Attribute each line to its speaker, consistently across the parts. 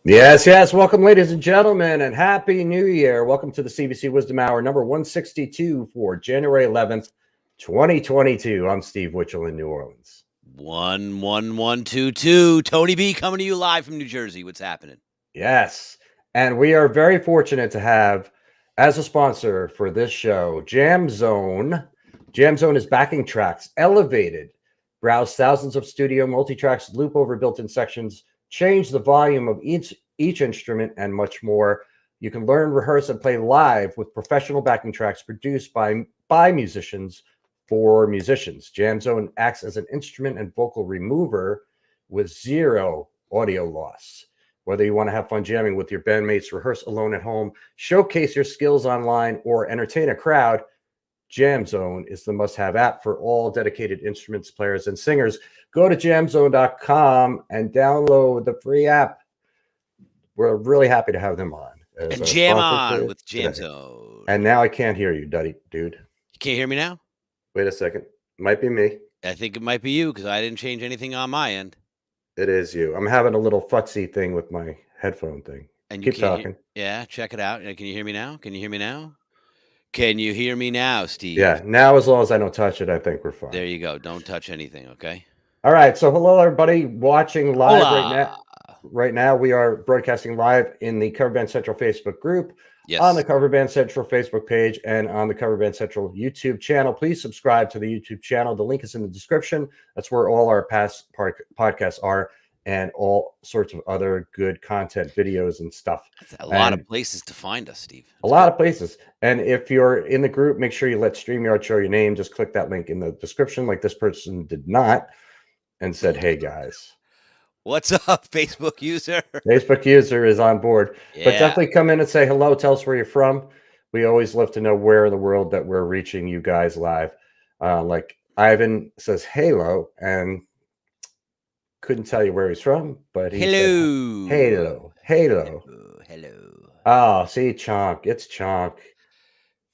Speaker 1: Yes, yes. Welcome, ladies and gentlemen, and Happy New Year. Welcome to the CBC Wizdumb Hour, number 162 for January 11th, 2022. I'm Steve Witchell in New Orleans.
Speaker 2: 11122. Tony B coming to you live from New Jersey. What's happening?
Speaker 1: Yes, and we are very fortunate to have as a sponsor for this show, Jam Zone. Jam Zone is backing tracks, elevated. Browse thousands of studio multi-tracks, loop over built-in sections, change the volume of each instrument, and much more. You can learn, rehearse, and play live with professional backing tracks produced by musicians for musicians. Jam Zone acts as an instrument and vocal remover with zero audio loss. Whether you want to have fun jamming with your bandmates, rehearse alone at home, showcase your skills online, or entertain a crowd, Jam Zone is the must-have app for all dedicated instruments, players, and singers. Go to jamzone.com and download the free app. We're really happy to have them on.
Speaker 2: And jam on with Jam Zone.
Speaker 1: And now I can't hear you, dude.
Speaker 2: You can't hear me now?
Speaker 1: Wait a second. Might be me.
Speaker 2: I think it might be you because I didn't change anything on my end.
Speaker 1: It is you. I'm having a little futzy thing with my headphone thing.
Speaker 2: And
Speaker 1: keep talking.
Speaker 2: Yeah, check it out. Can you hear me now? Can you hear me now? Can you hear me now, Steve?
Speaker 1: Yeah, now as long as I don't touch it, I think we're fine.
Speaker 2: There you go. Don't touch anything, okay?
Speaker 1: All right. So hello, everybody watching live right now. Right now, we are broadcasting live in the Cover Band Central Facebook group, on the Cover Band Central Facebook page, and on the Cover Band Central YouTube channel. Please subscribe to the YouTube channel. The link is in the description. That's where all our past podcasts are, and all sorts of other good content, videos, and stuff.
Speaker 2: That's a lot of places to find us, Steve.
Speaker 1: A lot of places. And if you're in the group, make sure you let StreamYard show your name. Just click that link in the description, like this person did not, and said, "Hey, guys."
Speaker 2: What's up, Facebook user?
Speaker 1: Facebook user is on board. Yeah. But definitely come in and say hello. Tell us where you're from. We always love to know where in the world that we're reaching you guys live. Like Ivan says hello and couldn't tell you where he's from, but he
Speaker 2: hello.
Speaker 1: Said, hello.
Speaker 2: Hello.
Speaker 1: Oh, see, Chonk. It's Chonk.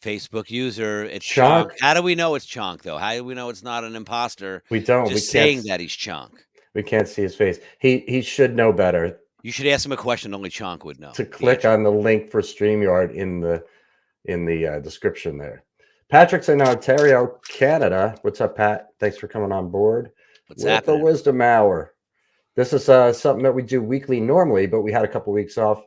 Speaker 2: Facebook user. It's Chonk. How do we know it's Chonk, though? How do we know it's not an imposter?
Speaker 1: We don't.
Speaker 2: Just saying that he's Chonk.
Speaker 1: We can't see his face. He should know better.
Speaker 2: You should ask him a question only Chonk would know.
Speaker 1: To click on the link for StreamYard in the description there. Patrick's in Ontario, Canada. What's up, Pat? Thanks for coming on board.
Speaker 2: What's happening?
Speaker 1: The Wizdumb Hour. This is something that we do weekly normally, but we had a couple weeks off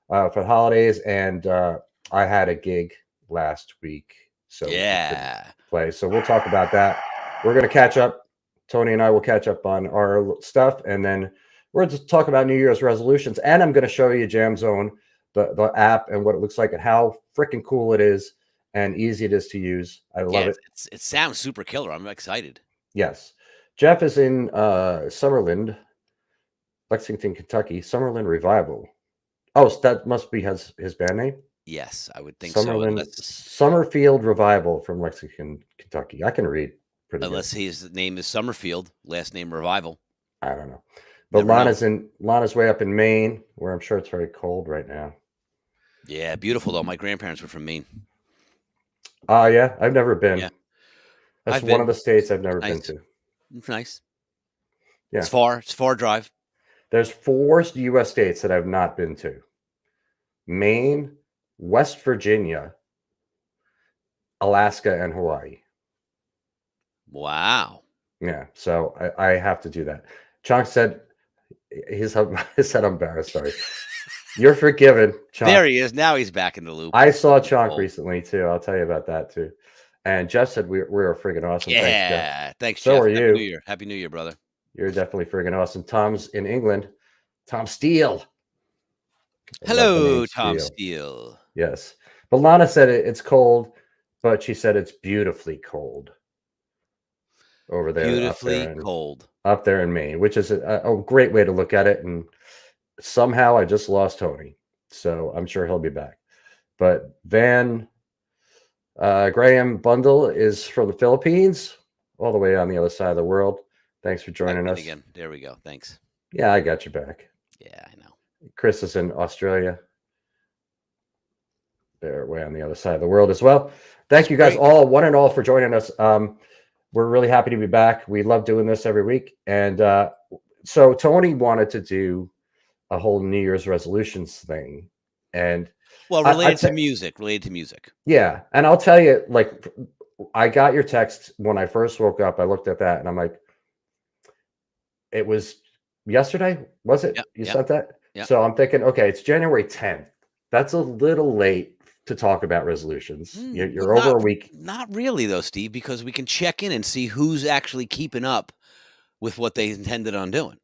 Speaker 1: for the holidays, and I had a gig last week, so
Speaker 2: yeah,
Speaker 1: play. So we'll talk about that. We're gonna catch up. Tony and I will catch up on our stuff, and then we're just talk about New Year's resolutions. And I'm going to show you Jam Zone, the app, and what it looks like, and how freaking cool it is and easy it is to use. I love it.
Speaker 2: It sounds super killer. I'm excited.
Speaker 1: Yes, Jeff is in Summerlin, Lexington, Kentucky. Summerlin Revival. Oh, so that must be his band name.
Speaker 2: Yes, I would think
Speaker 1: Summerlin,
Speaker 2: so.
Speaker 1: Summerfield Revival from Lexington, Kentucky. I can read.
Speaker 2: Unless his name is Summerfield, last name Revival.
Speaker 1: I don't know. But Lana's way up in Maine, where I'm sure it's very cold right now.
Speaker 2: Yeah, beautiful though. My grandparents were from Maine.
Speaker 1: Yeah, I've never been.
Speaker 2: Yeah.
Speaker 1: That's one of the states I've never been to.
Speaker 2: It's nice.
Speaker 1: Yeah.
Speaker 2: It's far. It's far drive.
Speaker 1: There's 4 U.S. states that I've not been to: Maine, West Virginia, Alaska, and Hawaii.
Speaker 2: Wow.
Speaker 1: Yeah, so I have to do that. Chonk said he said embarrassed. Sorry. You're forgiven, Chonk.
Speaker 2: There he is. Now he's back in the loop.
Speaker 1: I saw Chonk recently too. I'll tell you about that too. And Jeff said we're freaking awesome.
Speaker 2: Yeah, thanks,
Speaker 1: Jeff. So are
Speaker 2: you. Happy New Year, brother.
Speaker 1: You're definitely freaking awesome. Tom's in England. Tom Steele.
Speaker 2: Hello, Tom Steele.
Speaker 1: Yes. But Lana said it's cold, but she said it's beautifully cold over there.
Speaker 2: Beautifully cold.
Speaker 1: Up there in Maine, which is a great way to look at it. And somehow I just lost Tony, so I'm sure he'll be back. But Van Graham Bundle is from the Philippines, all the way on the other side of the world. Thanks for joining us.
Speaker 2: Again. There we go. Thanks.
Speaker 1: Yeah, I got you back.
Speaker 2: Yeah, I know.
Speaker 1: Chris is in Australia. They're way on the other side of the world as well. Thank you guys all, one and all, for joining us. We're really happy to be back. We love doing this every week. And so Tony wanted to do a whole New Year's resolutions thing. And
Speaker 2: Well,
Speaker 1: I
Speaker 2: related to music, related to music.
Speaker 1: yeah, and I'll tell you, like, I got your text when I first woke up. I looked at that and I'm like, it was yesterday, was it?
Speaker 2: Yep,
Speaker 1: You
Speaker 2: yep,
Speaker 1: sent that?
Speaker 2: yep.
Speaker 1: So I'm thinking, okay, it's January 10th. That's a little late to talk about resolutions.
Speaker 2: But
Speaker 1: You're over a week.
Speaker 2: not really though, Steve, because we can check in and see who's actually keeping up with what they intended on doing.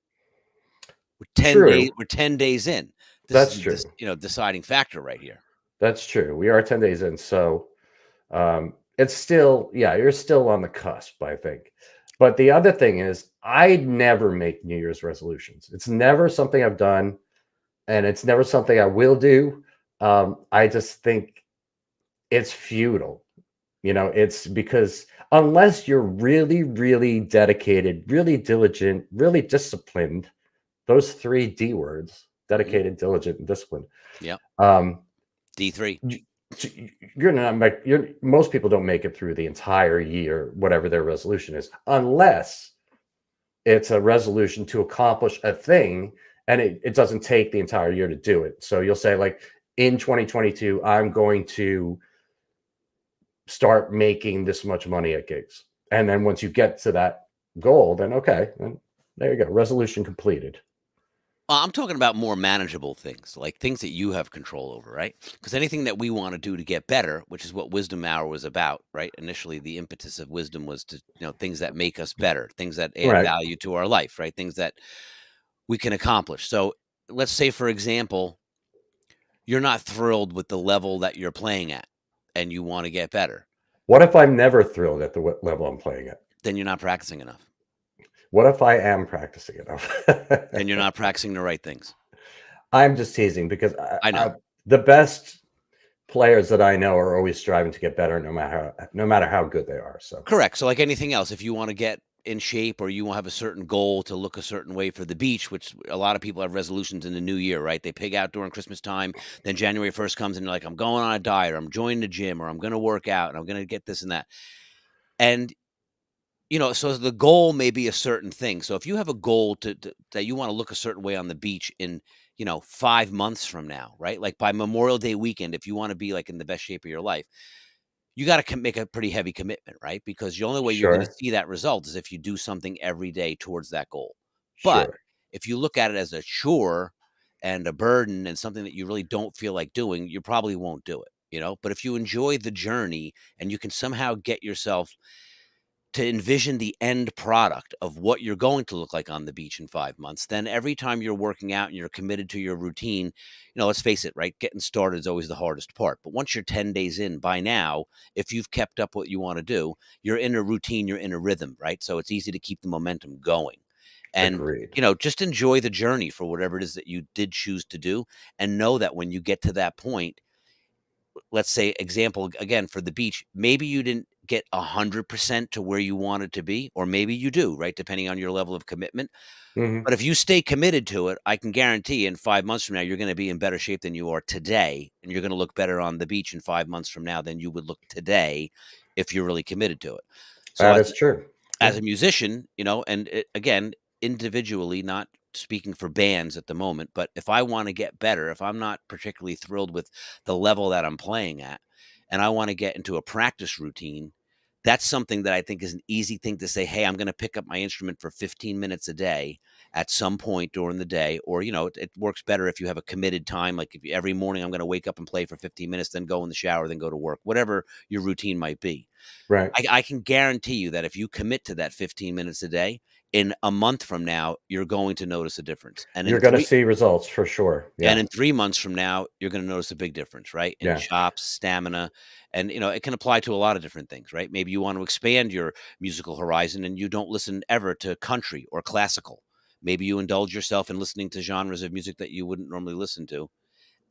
Speaker 1: True.
Speaker 2: We're 10 days in. This
Speaker 1: That's
Speaker 2: is
Speaker 1: true.
Speaker 2: deciding factor right here.
Speaker 1: That's true. We are 10 days in. So it's still, yeah, you're still on the cusp, I think. But the other thing is, I never make New Year's resolutions. It's never something I've done, and it's never something I will do. I just think it's futile. It's because unless you're really, really dedicated, really diligent, really disciplined, those three D words,
Speaker 2: Mhm.
Speaker 1: dedicated, diligent, and disciplined,
Speaker 2: Yep.
Speaker 1: um,
Speaker 2: D3.
Speaker 1: you're not make you're most people don't make it through the entire year, whatever their resolution is, unless it's a resolution to accomplish a thing, and it doesn't take the entire year to do it. So you'll say, like, in 2022, I'm going to start making this much money at gigs. And then once you get to that goal, then okay, then there you go. Resolution completed.
Speaker 2: I'm talking about more manageable things, like things that you have control over, right? Because anything that we want to do to get better, which is what Wisdom Hour was about, right? Initially, the impetus of wisdom was to, things that make us better, things that add
Speaker 1: Right.
Speaker 2: value to our life, right? Things that we can accomplish. So let's say, for example, you're not thrilled with the level that you're playing at and you want to get better.
Speaker 1: What if I'm never thrilled at the level I'm playing at?
Speaker 2: Then you're not practicing enough.
Speaker 1: What if I am practicing enough?
Speaker 2: Then you're not practicing the right things.
Speaker 1: I'm just teasing because
Speaker 2: I know.
Speaker 1: the best players that I know are always striving to get better, no matter how good they are. So
Speaker 2: Correct. So like anything else, if you want to get in shape or you have a certain goal to look a certain way for the beach, which a lot of people have resolutions in the new year, right? They pig out during Christmas time. Then January 1st comes and they're like, I'm going on a diet or I'm joining the gym or I'm going to work out and I'm going to get this and that. And, so the goal may be a certain thing. So if you have a goal that you want to look a certain way on the beach in, 5 months from now, right? Like by Memorial Day weekend, if you want to be like in the best shape of your life, you gotta make a pretty heavy commitment, right? Because the only way you're gonna
Speaker 1: sure,
Speaker 2: see that result is if you do something every day towards that goal. But
Speaker 1: sure.
Speaker 2: if you look at it as a chore and a burden and something that you really don't feel like doing, you probably won't do it. But if you enjoy the journey and you can somehow get yourself to envision the end product of what you're going to look like on the beach in 5 months, then every time you're working out and you're committed to your routine, let's face it, right? Getting started is always the hardest part. But once you're 10 days in, by now, if you've kept up what you want to do, you're in a routine, you're in a rhythm, right? So it's easy to keep the momentum going. And,
Speaker 1: Agreed.
Speaker 2: just enjoy the journey for whatever it is that you did choose to do. And know that when you get to that point, let's say example again for the beach, maybe you didn't get 100% to where you wanted to be, or maybe you do, right? Depending on your level of commitment.
Speaker 1: Hmm.
Speaker 2: But if you stay committed to it, I can guarantee in 5 months from now, you're going to be in better shape than you are today. And you're going to look better on the beach in 5 months from now than you would look today if you're really committed to it. So
Speaker 1: That is true.
Speaker 2: as
Speaker 1: Yeah.
Speaker 2: a musician, and again, individually, not speaking for bands at the moment, but if I want to get better, if I'm not particularly thrilled with the level that I'm playing at, and I want to get into a practice routine, that's something that I think is an easy thing to say, hey, I'm going to pick up my instrument for 15 minutes a day at some point during the day. Or, it works better if you have a committed time. Like if every morning I'm going to wake up and play for 15 minutes, then go in the shower, then go to work, whatever your routine might be.
Speaker 1: Right.
Speaker 2: I can guarantee you that if you commit to that 15 minutes a day, in a month from now, you're going to notice a difference.
Speaker 1: You're going to see results for sure.
Speaker 2: And
Speaker 1: Yeah.
Speaker 2: in 3 months from now, you're going to notice a big difference, right? In
Speaker 1: Yeah.
Speaker 2: chops, stamina, and it can apply to a lot of different things, right? Maybe you want to expand your musical horizon and you don't listen ever to country or classical. Maybe you indulge yourself in listening to genres of music that you wouldn't normally listen to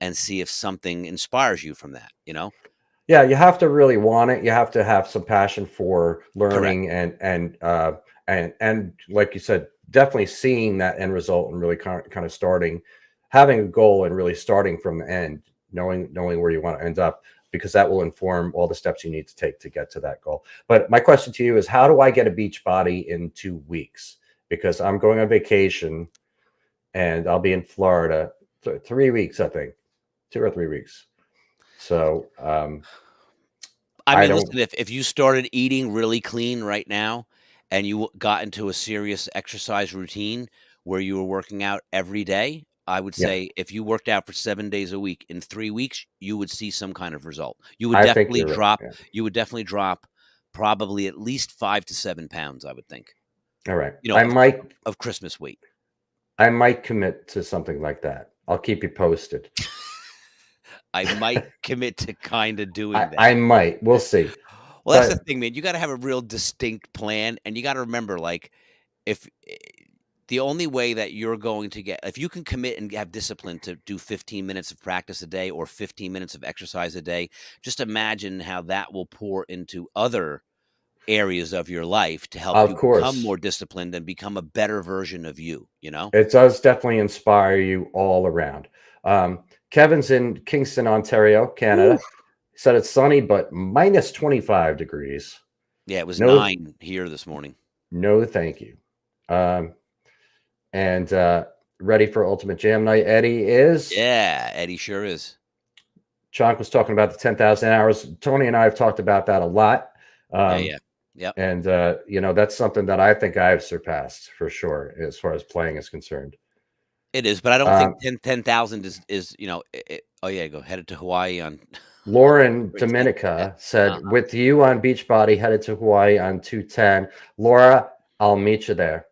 Speaker 2: and see if something inspires you from that.
Speaker 1: Yeah, you have to really want it. You have to have some passion for
Speaker 2: Correct.
Speaker 1: learning and like you said, definitely seeing that end result and really kind of starting, having a goal and really starting from the end, knowing where you want to end up, because that will inform all the steps you need to take to get to that goal. But my question to you is, how do I get a beach body in 2 weeks? Because I'm going on vacation and I'll be in Florida 3 weeks, I think, 2 or 3 weeks. So
Speaker 2: I
Speaker 1: I
Speaker 2: mean,
Speaker 1: don't.
Speaker 2: listen, if you started eating really clean right now and you got into a serious exercise routine where you were working out every day, I would
Speaker 1: Yeah,
Speaker 2: say if you worked out for 7 days a week, in 3 weeks, you would see some kind of result.
Speaker 1: I think you're right. Yeah.
Speaker 2: You would definitely drop probably at least 5 to 7 pounds, I would think,
Speaker 1: All right.
Speaker 2: you know, of Christmas weight.
Speaker 1: I might commit to something like that. I'll keep you posted.
Speaker 2: I might commit to kinda
Speaker 1: I
Speaker 2: doing
Speaker 1: I
Speaker 2: that.
Speaker 1: might. We'll see.
Speaker 2: Well, that's the
Speaker 1: But
Speaker 2: thing, man. You gotta have a real distinct plan, and you gotta remember, like, if the only way that you're going to get if you can commit and have discipline to do 15 minutes of practice a day or 15 minutes of exercise a day, just imagine how that will pour into other areas of your life to help
Speaker 1: of
Speaker 2: you become
Speaker 1: course,
Speaker 2: more disciplined and become a better version of you, you know?
Speaker 1: it does definitely inspire you all around. Um, Kevin's in Kingston, Ontario,
Speaker 2: Woo.
Speaker 1: Canada. He said it's sunny, but minus 25 degrees.
Speaker 2: Yeah, it was
Speaker 1: No,
Speaker 2: 9 here this morning.
Speaker 1: no, thank you. Um, and ready for Ultimate Jam Night. Eddie is.
Speaker 2: Yeah, Eddie sure is.
Speaker 1: Chonk was talking about the 10,000 hours. Tony and I have talked about that a lot.
Speaker 2: Yeah,
Speaker 1: Um,
Speaker 2: yeah. Yep.
Speaker 1: and, that's something that I think I've surpassed for sure as far as playing is concerned.
Speaker 2: It is, but I don't think
Speaker 1: Um,
Speaker 2: 10,000 is, oh, yeah, go headed to Hawaii on
Speaker 1: Lauren
Speaker 2: for 10.
Speaker 1: Dominica said,
Speaker 2: Uh-huh.
Speaker 1: with you on Beachbody headed to Hawaii on 210. Laura, I'll meet you there.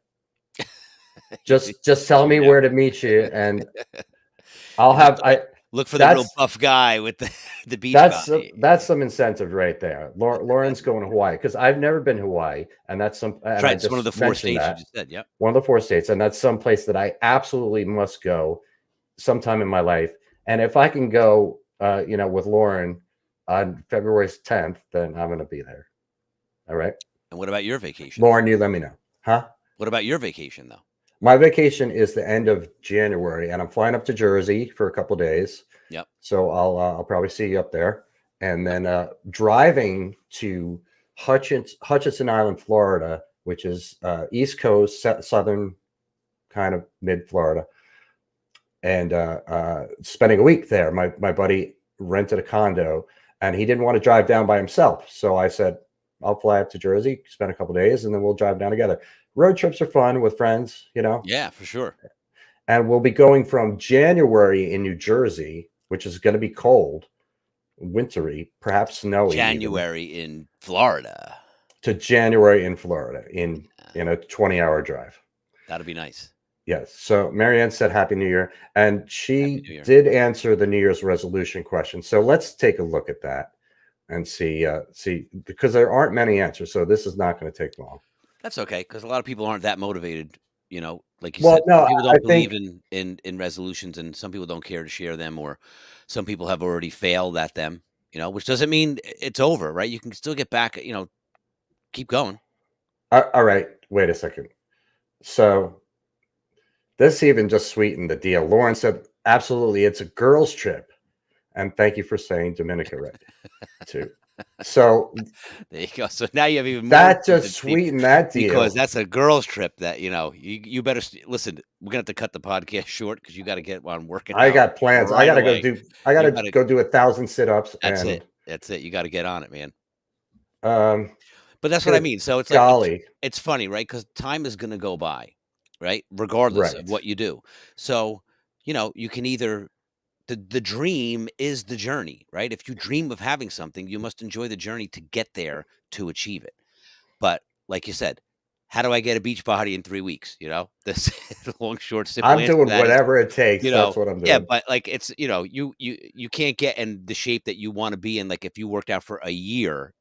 Speaker 1: Just tell
Speaker 2: Let me
Speaker 1: me
Speaker 2: know.
Speaker 1: where to meet you, and I'll
Speaker 2: And just
Speaker 1: have I
Speaker 2: look for the real
Speaker 1: that's
Speaker 2: buff guy with the the beach body.
Speaker 1: that's some incentive right there. Lauren's going to Hawaii because I've never been to Hawaii, and
Speaker 2: That's
Speaker 1: I
Speaker 2: right, it's one of the
Speaker 1: just
Speaker 2: 4
Speaker 1: mentioned
Speaker 2: states you
Speaker 1: that
Speaker 2: just said, yep.
Speaker 1: one of the 4 states, and that's some place that I absolutely must go sometime in my life. And if I can go, with Lauren on February 10th, then I'm going to be there. All right,
Speaker 2: And what about your vacation?
Speaker 1: Lauren, you let me know, huh?
Speaker 2: What about your vacation, though?
Speaker 1: My vacation is the end of January, and I'm flying up to Jersey for a couple days.
Speaker 2: Yep,
Speaker 1: So I'll probably see you up there, and
Speaker 2: yep.
Speaker 1: then driving to Hutchinson Island, Florida, which is East Coast, southern kind of mid Florida, and spending a week there. My buddy rented a condo, and he didn't want to drive down by himself, so I said I'll fly up to Jersey, spend a couple days, and then we'll drive down together. Road trips are fun with friends,
Speaker 2: Yeah, for sure.
Speaker 1: and we'll be going from January in New Jersey, which is going to be cold, wintry, perhaps snowy even,
Speaker 2: January in Florida.
Speaker 1: to January in Florida in a 20-hour drive.
Speaker 2: That'll be nice.
Speaker 1: Yes. So Marianne said Happy New Year, and
Speaker 2: Happy
Speaker 1: she
Speaker 2: New Year.
Speaker 1: did answer the New Year's resolution question. So let's take a look at that and see because there aren't many answers. So this is not going to take long.
Speaker 2: That's okay, because a lot of people aren't that motivated, like you
Speaker 1: Well,
Speaker 2: said, some
Speaker 1: no,
Speaker 2: people
Speaker 1: I
Speaker 2: don't believe
Speaker 1: think
Speaker 2: in resolutions, and some people don't care to share them, or some people have already failed at them, which doesn't mean it's over, right? You can still get back, keep going.
Speaker 1: all right. Wait a second. So this even just sweetened the deal. Lauren said, absolutely, it's a girls' trip. And thank you for saying Dominica right too. So
Speaker 2: There you go. So now you have even more
Speaker 1: that
Speaker 2: incentive
Speaker 1: just
Speaker 2: to be
Speaker 1: sweetened that
Speaker 2: because
Speaker 1: deal.
Speaker 2: that's a girls' trip that, you better listen, we're gonna have to cut the podcast short because you gotta get on working
Speaker 1: I
Speaker 2: out
Speaker 1: got plans.
Speaker 2: right away.
Speaker 1: I
Speaker 2: You
Speaker 1: gotta
Speaker 2: gotta
Speaker 1: go do 1,000 sit-ups
Speaker 2: That's
Speaker 1: and
Speaker 2: it. That's it. You gotta get on it, man.
Speaker 1: um
Speaker 2: But that's what I
Speaker 1: good
Speaker 2: mean. So it's like
Speaker 1: golly.
Speaker 2: it's funny, right? Because time is gonna go by, right? Regardless of
Speaker 1: Right.
Speaker 2: what you do. So, you can either the dream is the journey, right? If you dream of having something, you must enjoy the journey to get there to achieve it. But like you said, how do I get a beach body in 3 weeks? This long, short, simple
Speaker 1: I'm
Speaker 2: answer to
Speaker 1: doing
Speaker 2: that is
Speaker 1: whatever it takes. That's what I'm
Speaker 2: yeah,
Speaker 1: doing.
Speaker 2: but, like, it's you can't get in the shape that you wanna be in, like, if you worked out for a year,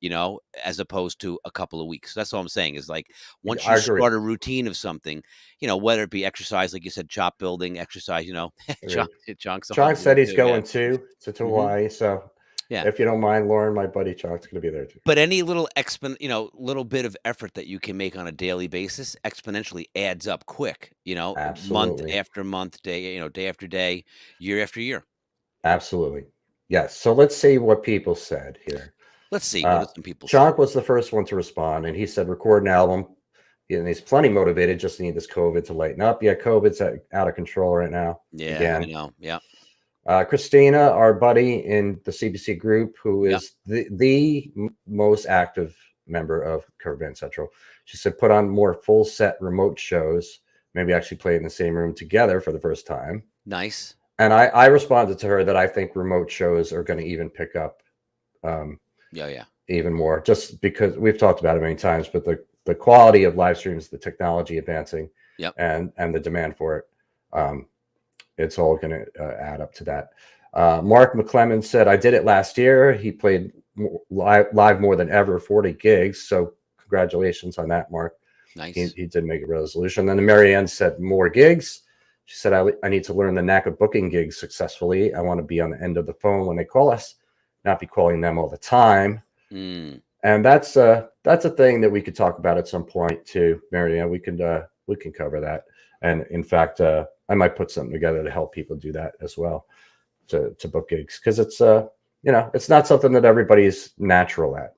Speaker 2: as opposed to a couple of weeks. That's all I'm saying is, like, once you
Speaker 1: I agree.
Speaker 2: start a routine of something, whether it be exercise, like you said, chop building, exercise, John
Speaker 1: Agreed.
Speaker 2: John's on
Speaker 1: Chonk said
Speaker 2: board
Speaker 1: he's
Speaker 2: too, yeah.
Speaker 1: going to
Speaker 2: Mhm.
Speaker 1: Hawaii. So
Speaker 2: Yeah.
Speaker 1: if you don't mind, Lauren, my buddy Chonk's gonna be there too.
Speaker 2: But any little bit of effort that you can make on a daily basis exponentially adds up quick, month
Speaker 1: Absolutely.
Speaker 2: after month, day after day, year after year.
Speaker 1: Absolutely. Yes. So let's see what people said here.
Speaker 2: Let's see, what
Speaker 1: Uh,
Speaker 2: do some people say?
Speaker 1: Chonk was the first one to respond, and he said, record an album, and he's plenty motivated. Just need this COVID to lighten up. Yeah, COVID's out of control right now.
Speaker 2: Yeah, I
Speaker 1: Again,
Speaker 2: know. Yeah.
Speaker 1: Christina, our buddy in the CBC group, who
Speaker 2: Yeah.
Speaker 1: is the most active member of Cover Band Central, she said put on more full set remote shows. Maybe actually play in the same room together for the first time.
Speaker 2: Nice.
Speaker 1: And I responded to her that I think remote shows are going to even pick up
Speaker 2: Yeah.
Speaker 1: even more, just because we've talked about it many times, but the quality of live streams, the technology advancing,
Speaker 2: Yep.
Speaker 1: and the demand for it, it's all going to add up to that. Mark McClellan said, I did it last year. He played live more than ever, 40 gigs. So congratulations on that, Mark.
Speaker 2: Nice.
Speaker 1: He did make a resolution. Then Marianne said more gigs. She said, I need to learn the knack of booking gigs successfully. I want to be on the end of the phone when they call us, not be calling them all the time.
Speaker 2: Mm.
Speaker 1: And that's a thing that we could talk about at some point too, Marianne. We can cover that. And in fact, I might put something together to help people do that as well, to book gigs, because it's it's not something that everybody's natural at.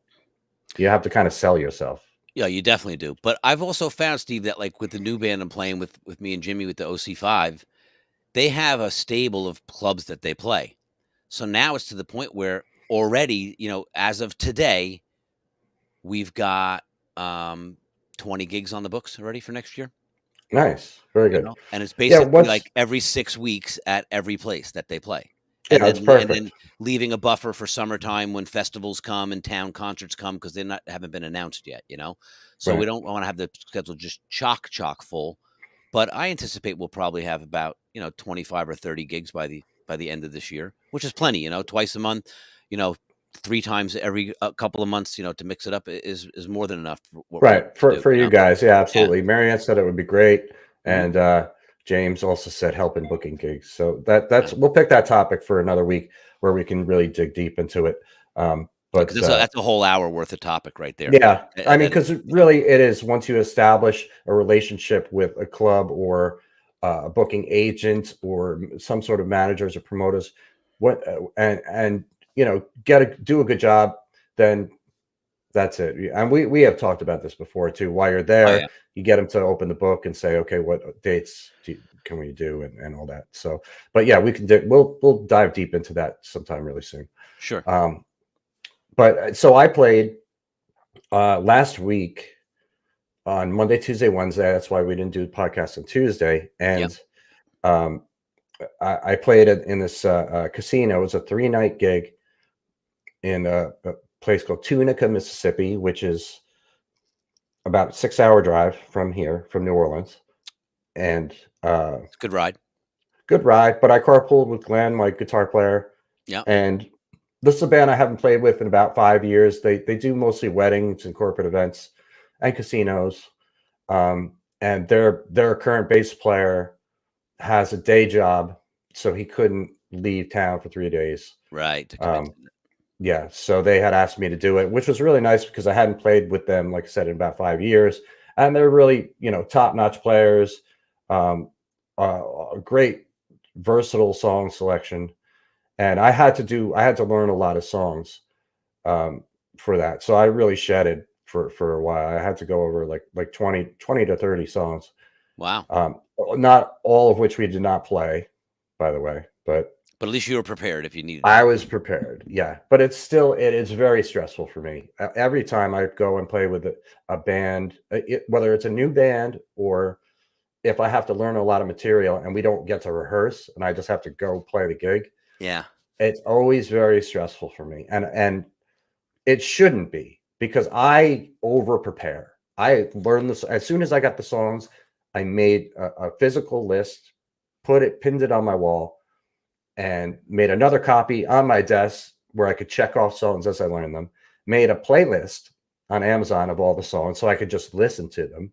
Speaker 1: You have to kind of sell yourself.
Speaker 2: Yeah, you definitely do. But I've also found, Steve, that like with the new band I'm playing with me and Jimmy with the OC5, they have a stable of clubs that they play. So now it's to the point where already, as of today, we've got 20 gigs on the books already for next year.
Speaker 1: Nice. Very good.
Speaker 2: And it's basically
Speaker 1: what's
Speaker 2: like every 6 weeks at every place that they play.
Speaker 1: Yeah, it's perfect.
Speaker 2: And then leaving a buffer for summertime when festivals come and town concerts come, because they haven't been announced yet, So
Speaker 1: Right.
Speaker 2: we don't want to have the schedule just chock full. But I anticipate we'll probably have about 25 or 30 gigs by the end of this year, which is plenty. Twice a month, 3 times every couple of months, to mix it up is more than enough.
Speaker 1: For you guys. Yeah, absolutely.
Speaker 2: Yeah.
Speaker 1: Marianne said it would be great.
Speaker 2: Mhm.
Speaker 1: And James also said help in booking gigs. So that's we'll pick that topic for another week where we can really dig deep into it. But
Speaker 2: that's a whole hour worth of topic right there.
Speaker 1: Yeah, I mean, because really it is, once you establish a relationship with a club or a booking agent or some sort of managers or promoters, and do a good job, then that's it. And we have talked about this before too. While you're there,
Speaker 2: yeah.
Speaker 1: you get them to open the book and say, okay, what dates can we do, and all that. So, but yeah, we can we'll dive deep into that sometime really soon.
Speaker 2: Sure.
Speaker 1: But so I played last week on Monday, Tuesday, Wednesday. That's why we didn't do the podcast on Tuesday. And I played it in this casino. It was a 3-night gig in a place called Tunica, Mississippi, which is about a 6-hour drive from here, from New Orleans. And
Speaker 2: it's a good ride.
Speaker 1: Good ride. But I carpooled with Glenn, my guitar player.
Speaker 2: Yeah.
Speaker 1: And this is a band I haven't played with in about 5 years. They do mostly weddings and corporate events and casinos. And their current bass player has a day job, so he couldn't leave town for 3 days.
Speaker 2: Right.
Speaker 1: Yeah, so they had asked me to do it, which was really nice because I hadn't played with them, like I said, in about 5 years. And they're really, top-notch players, a great versatile song selection. And I had to learn a lot of songs for that. So I really shedded for a while. I had to go over like 20 to 30 songs.
Speaker 2: Wow.
Speaker 1: Not all of which we did not play, by the way, but
Speaker 2: at least you were prepared if you needed.
Speaker 1: I was prepared. Yeah. But it is very stressful for me. Every time I go and play with a band, whether it's a new band or if I have to learn a lot of material and we don't get to rehearse and I just have to go play the gig.
Speaker 2: Yeah.
Speaker 1: It's always very stressful for me. And it shouldn't be, because I over prepare. I learned this as soon as I got the songs. I made a physical list, pinned it on my wall, and made another copy on my desk where I could check off songs as I learned them. Made a playlist on Amazon of all the songs so I could just listen to them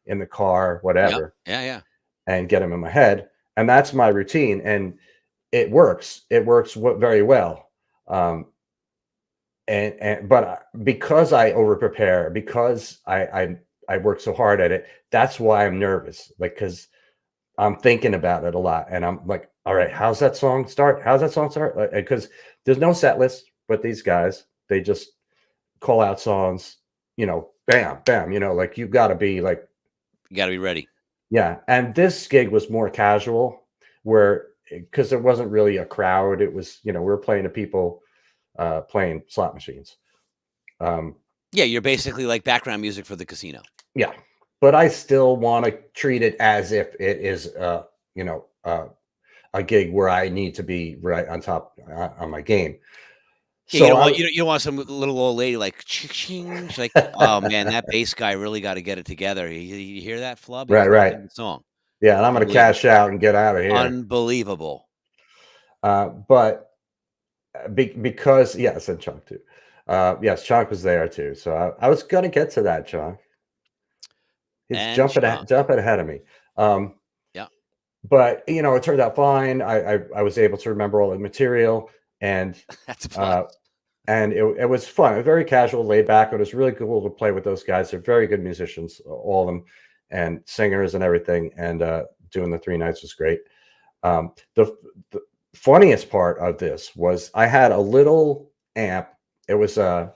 Speaker 1: in the car, whatever.
Speaker 2: Yeah.
Speaker 1: And get them in my head. And that's my routine. And it works. It works very well. But because I over prepare, because I work so hard at it, that's why I'm nervous. Like, because I'm thinking about it a lot, and I'm like, all right, how's that song start? Because there's no set list with these guys. They just call out songs bam, bam, like you've got to be like,
Speaker 2: You got to be ready.
Speaker 1: yeah. And this gig was more casual, where because there wasn't really a crowd. It was, we were playing to people playing slot machines.
Speaker 2: Yeah, you're basically like background music for the casino.
Speaker 1: Yeah, but I still want to treat it as if it is, a gig where I need to be right on top on my game.
Speaker 2: Yeah, you
Speaker 1: So
Speaker 2: don't
Speaker 1: I,
Speaker 2: want you don't want some little old lady like ching. She's like, oh man, that bass guy really got to get it together. You hear that flub? He
Speaker 1: right,
Speaker 2: was not
Speaker 1: right,
Speaker 2: getting the song.
Speaker 1: yeah, and I'm going to
Speaker 2: Unbelievable.
Speaker 1: cash out and get out of here.
Speaker 2: Unbelievable.
Speaker 1: But because yes, and Chunk too. Yes, Chunk was there too. So I was going to get to that, Chunk. He's
Speaker 2: And Chunk.
Speaker 1: jumping ahead of me. Um,
Speaker 2: Yeah,
Speaker 1: but it turned out fine. I was able to remember all the material, and
Speaker 2: that's a plus.
Speaker 1: uh, it was fun. Very casual, laid back. It was really cool to play with those guys. They're very good musicians, all of them, and singers and everything. And doing the 3 nights was great. The funniest part of this was I had a little amp. It was a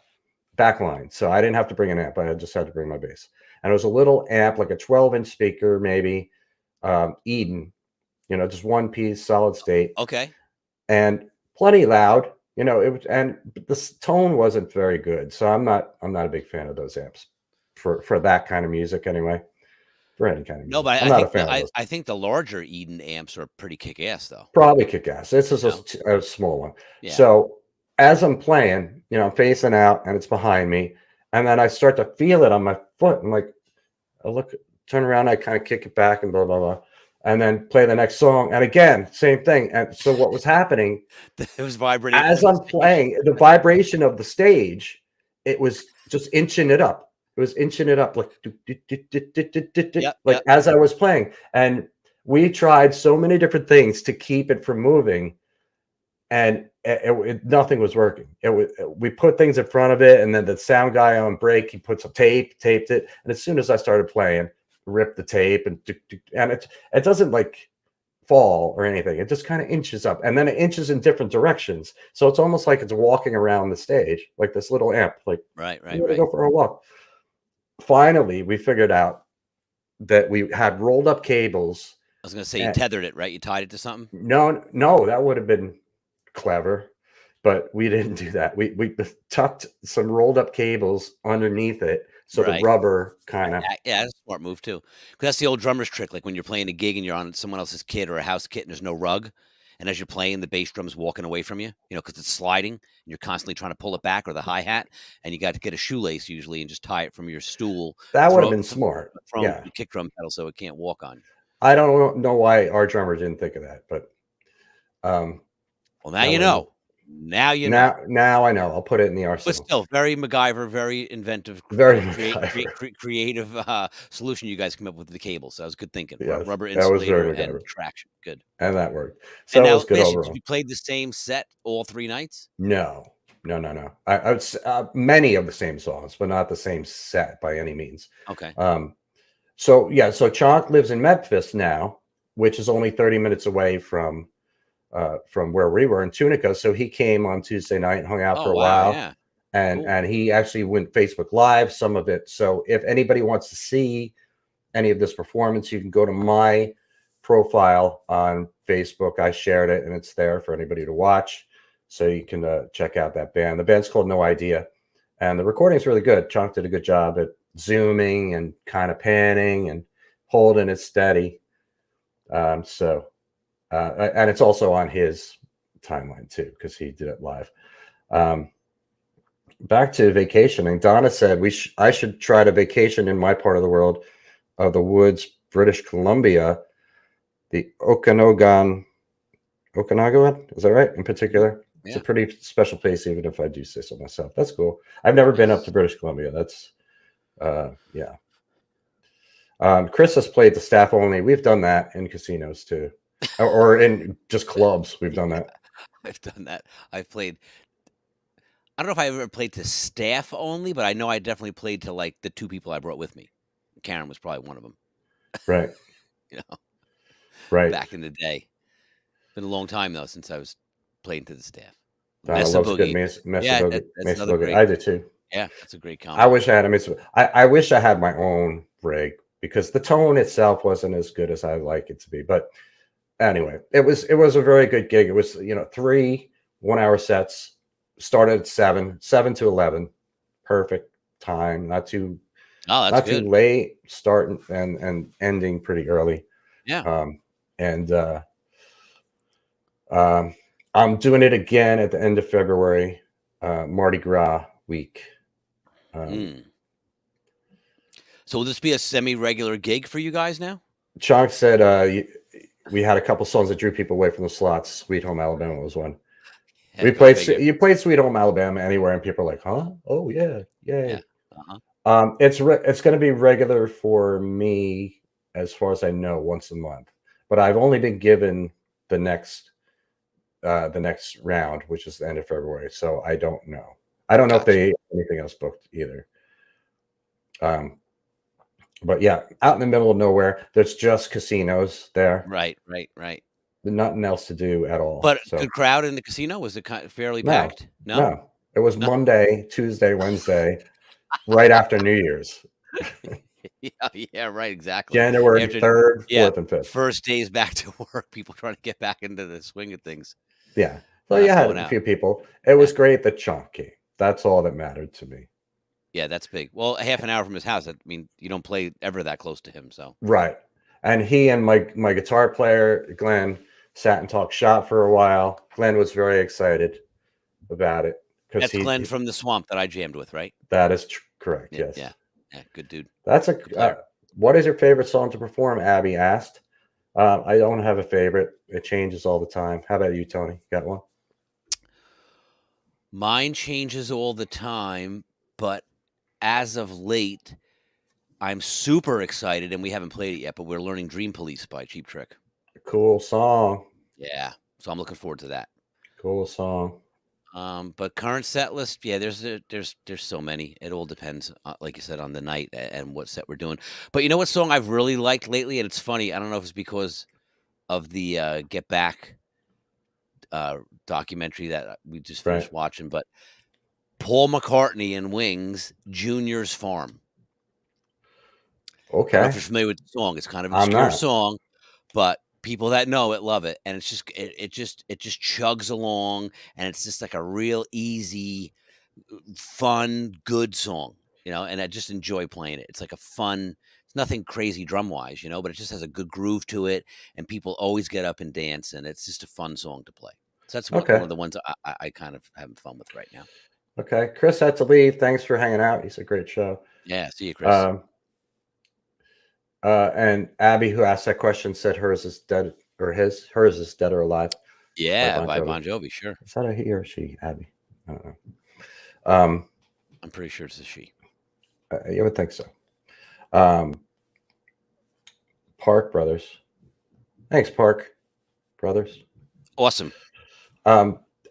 Speaker 1: backline, so I didn't have to bring an amp. I just had to bring my bass, and it was a little amp, like a 12-inch speaker, maybe Eden, just one piece, solid state,
Speaker 2: Okay.
Speaker 1: and plenty loud. It was, and the tone wasn't very good, so I'm not a big fan of those amps for that kind of music anyway. For any kind of
Speaker 2: No,
Speaker 1: music,
Speaker 2: but
Speaker 1: I'm
Speaker 2: I
Speaker 1: not a
Speaker 2: think
Speaker 1: fan of those.
Speaker 2: I think the larger Eden amps are pretty kick ass though.
Speaker 1: Probably kick ass. This is
Speaker 2: You know?
Speaker 1: a small one.
Speaker 2: Yeah.
Speaker 1: So as I'm playing, I'm facing out and it's behind me, and then I start to feel it on my foot. I'm like, I look, turn around, I kind of kick it back and blah blah blah, and then play the next song. And again, same thing. And so what was happening
Speaker 2: It was vibrating
Speaker 1: as
Speaker 2: from the
Speaker 1: I'm
Speaker 2: stage.
Speaker 1: playing, the vibration of the stage, it was just inching it up. It was inching it up like
Speaker 2: Yep,
Speaker 1: like
Speaker 2: yep.
Speaker 1: as I was playing. And we tried so many different things to keep it from moving, and nothing was working. We put things in front of it, and then the sound guy on break, he put some taped it, and as soon as I started playing, ripped the tape, and it doesn't like fall or anything. It just kind of inches up, and then it inches in different directions. So it's almost like it's walking around the stage, like this little amp. Like,
Speaker 2: Right,
Speaker 1: I'm
Speaker 2: right,
Speaker 1: gonna
Speaker 2: right.
Speaker 1: go for a walk. Finally, we figured out that we had rolled up cables.
Speaker 2: I was gonna say you
Speaker 1: And
Speaker 2: tethered it, right? You tied it to something?
Speaker 1: no, that would have been clever, but we didn't do that. We tucked some rolled up cables underneath it, so the
Speaker 2: Right.
Speaker 1: rubber kind of.
Speaker 2: Yeah, that's a smart move too. Because that's the old drummer's trick. Like when you're playing a gig and you're on someone else's kit or a house kit and there's no rug, and as you're playing, the bass drum's walking away from you, because it's sliding and you're constantly trying to pull it back, or the hi hat, and you got to get a shoelace usually and just tie it from your stool,
Speaker 1: That would have
Speaker 2: throw
Speaker 1: been smart.
Speaker 2: throw
Speaker 1: Yeah,
Speaker 2: the kick drum pedal so it can't walk on you.
Speaker 1: I don't know why our drummer didn't think of that, but
Speaker 2: Well, now
Speaker 1: that
Speaker 2: you
Speaker 1: would have been.
Speaker 2: know. Now you know.
Speaker 1: Now I know. I'll put it in the
Speaker 2: But
Speaker 1: arsenal.
Speaker 2: still, very MacGyver, very inventive,
Speaker 1: Very MacGyver.
Speaker 2: creative solution you guys came up with the cable. So that was good thinking.
Speaker 1: Yes,
Speaker 2: Rubber
Speaker 1: that was
Speaker 2: insulator
Speaker 1: very
Speaker 2: and
Speaker 1: MacGyver,
Speaker 2: traction. Good.
Speaker 1: and that worked.
Speaker 2: And
Speaker 1: So it
Speaker 2: now
Speaker 1: was
Speaker 2: let me
Speaker 1: good
Speaker 2: ask you, did
Speaker 1: overall.
Speaker 2: you play the same set all 3 nights?
Speaker 1: No, no, no, no. I would many of the same songs, but not the same set by any means.
Speaker 2: Okay.
Speaker 1: So yeah, so Chonk lives in Memphis now, which is only 30 minutes away from where we were in Tunica. So he came on Tuesday night and hung out
Speaker 2: Oh,
Speaker 1: for a
Speaker 2: wow,
Speaker 1: while,
Speaker 2: yeah.
Speaker 1: and
Speaker 2: Cool.
Speaker 1: and he actually went Facebook Live some of it. So if anybody wants to see any of this performance, you can go to my profile on Facebook. I shared it, and it's there for anybody to watch. So you can check out that band. The band's called No Idea, and the recording's really good. Chunk did a good job at zooming and kind of panning and holding it steady. And it's also on his timeline too, because he did it live. Back to vacationing. Donna said I should try to vacation in my part of the world, of the woods, British Columbia, the Okanagan, is that right? In particular, it's a
Speaker 2: Yeah.
Speaker 1: pretty special place, even if I do say so myself. That's cool. I've never been up to British Columbia. That's yeah. Chris has played the staff only. We've done that in casinos too, or in just clubs. We've done that.
Speaker 2: I've done that. I've played. I don't know if I ever played to staff only, but I know I definitely played to like the 2 people I brought with me. Karen was probably one of them.
Speaker 1: Right.
Speaker 2: You know,
Speaker 1: Right.
Speaker 2: back in the day. Been a long time though since I was playing to the staff.
Speaker 1: Donna
Speaker 2: Mesa
Speaker 1: loves a good
Speaker 2: Boogie.
Speaker 1: Mesa
Speaker 2: Yeah,
Speaker 1: Boogie.
Speaker 2: that's
Speaker 1: Mesa
Speaker 2: another
Speaker 1: Boogie.
Speaker 2: great.
Speaker 1: I do too.
Speaker 2: Yeah, that's a great
Speaker 1: I
Speaker 2: combo.
Speaker 1: wish I had a mix. I wish I had my own rig because the tone itself wasn't as good as I like it to be. But anyway, it was a very good gig. It was 3 1 hour sets. Started at 7 to 11, perfect time.
Speaker 2: Oh, that's
Speaker 1: Not too
Speaker 2: good.
Speaker 1: late. Starting and ending pretty early.
Speaker 2: Yeah.
Speaker 1: And um, I'm doing it again at the end of February, Mardi Gras week. Um,
Speaker 2: Mm. So will this be a semi-regular gig for you guys now?
Speaker 1: Chonk said we had a couple songs that drew people away from the slots. Sweet Home Alabama was one.
Speaker 2: Yeah, go figure.
Speaker 1: You played Sweet Home Alabama anywhere, and people are like, "Huh? Oh yeah,
Speaker 2: Yeah.
Speaker 1: yay!"
Speaker 2: Uh-huh.
Speaker 1: It's going to be regular for me as far as I know, once a month. But I've only been given the next the next round, which is the end of February. So I don't know. I don't know if
Speaker 2: Gotcha.
Speaker 1: they have anything else booked either. Um, but yeah, out in the middle of nowhere, there's just casinos there.
Speaker 2: Right, right, right.
Speaker 1: Nothing else to do at all.
Speaker 2: But
Speaker 1: So
Speaker 2: good crowd in the casino? Was it fairly
Speaker 1: no,
Speaker 2: packed? No?
Speaker 1: no. It was
Speaker 2: No?
Speaker 1: Monday, Tuesday, Wednesday, right after New Year's.
Speaker 2: Yeah, yeah, right, exactly.
Speaker 1: January
Speaker 2: After
Speaker 1: 3rd,
Speaker 2: yeah,
Speaker 1: 4th, and 5th.
Speaker 2: first days back to work, people trying to get back into the swing of things.
Speaker 1: Yeah. So
Speaker 2: They're
Speaker 1: you
Speaker 2: not
Speaker 1: had
Speaker 2: going
Speaker 1: a
Speaker 2: out.
Speaker 1: few people. It
Speaker 2: Yeah.
Speaker 1: was great that Chunk came. That's all that mattered to me.
Speaker 2: Yeah, that's big. Well, a half an hour from his house, I mean, you don't play ever that close to him, so
Speaker 1: Right. And he and my guitar player, Glenn, sat and talked shop for a while. Glenn was very excited about it because
Speaker 2: that's Glenn from the Swamp that I jammed with, right?
Speaker 1: that is correct.
Speaker 2: Yeah,
Speaker 1: Yes.
Speaker 2: yeah, yeah, good dude,
Speaker 1: That's
Speaker 2: good player.
Speaker 1: what is your favorite song to perform? Abby asked. I don't have a favorite. It changes all the time. How about you, Tony? Got one?
Speaker 2: Mine changes all the time, but as of late, I'm super excited, and we haven't played it yet, but we're learning Dream Police by Cheap Trick.
Speaker 1: Cool song.
Speaker 2: Yeah, so I'm looking forward to that.
Speaker 1: Cool song.
Speaker 2: But current set list, yeah, there's so many. It all depends, like you said, on the night and what set we're doing. But you know what song I've really liked lately, and it's funny. I don't know if it's because of the Get Back documentary that we just
Speaker 1: Right.
Speaker 2: finished watching, but Paul McCartney and Wings, Junior's Farm. I don't know if
Speaker 1: Okay.
Speaker 2: you're familiar with the song. It's kind of
Speaker 1: I'm
Speaker 2: obscure
Speaker 1: not.
Speaker 2: song, but people that know it love it, and it's just it just chugs along, and it's just like a real easy, fun, good song, and I just enjoy playing it. It's like a fun. It's nothing crazy drum wise, but it just has a good groove to it, and people always get up and dance, and it's just a fun song to play. So that's one
Speaker 1: Okay.
Speaker 2: of the ones I kind of having fun with right now.
Speaker 1: Okay. Chris had to leave. Thanks for hanging out. He's a great show.
Speaker 2: Yeah, see you, Chris.
Speaker 1: Um, and Abby, who asked that question, said hers is dead, or hers is dead or alive by
Speaker 2: Yeah,
Speaker 1: Bon
Speaker 2: by
Speaker 1: Jovi.
Speaker 2: Bon Jovi, sure.
Speaker 1: Is that a he or she, Abby? I don't know. Um,
Speaker 2: I'm pretty sure it's a she.
Speaker 1: you would think so. Park Brothers. Thanks, Park Brothers.
Speaker 2: Awesome.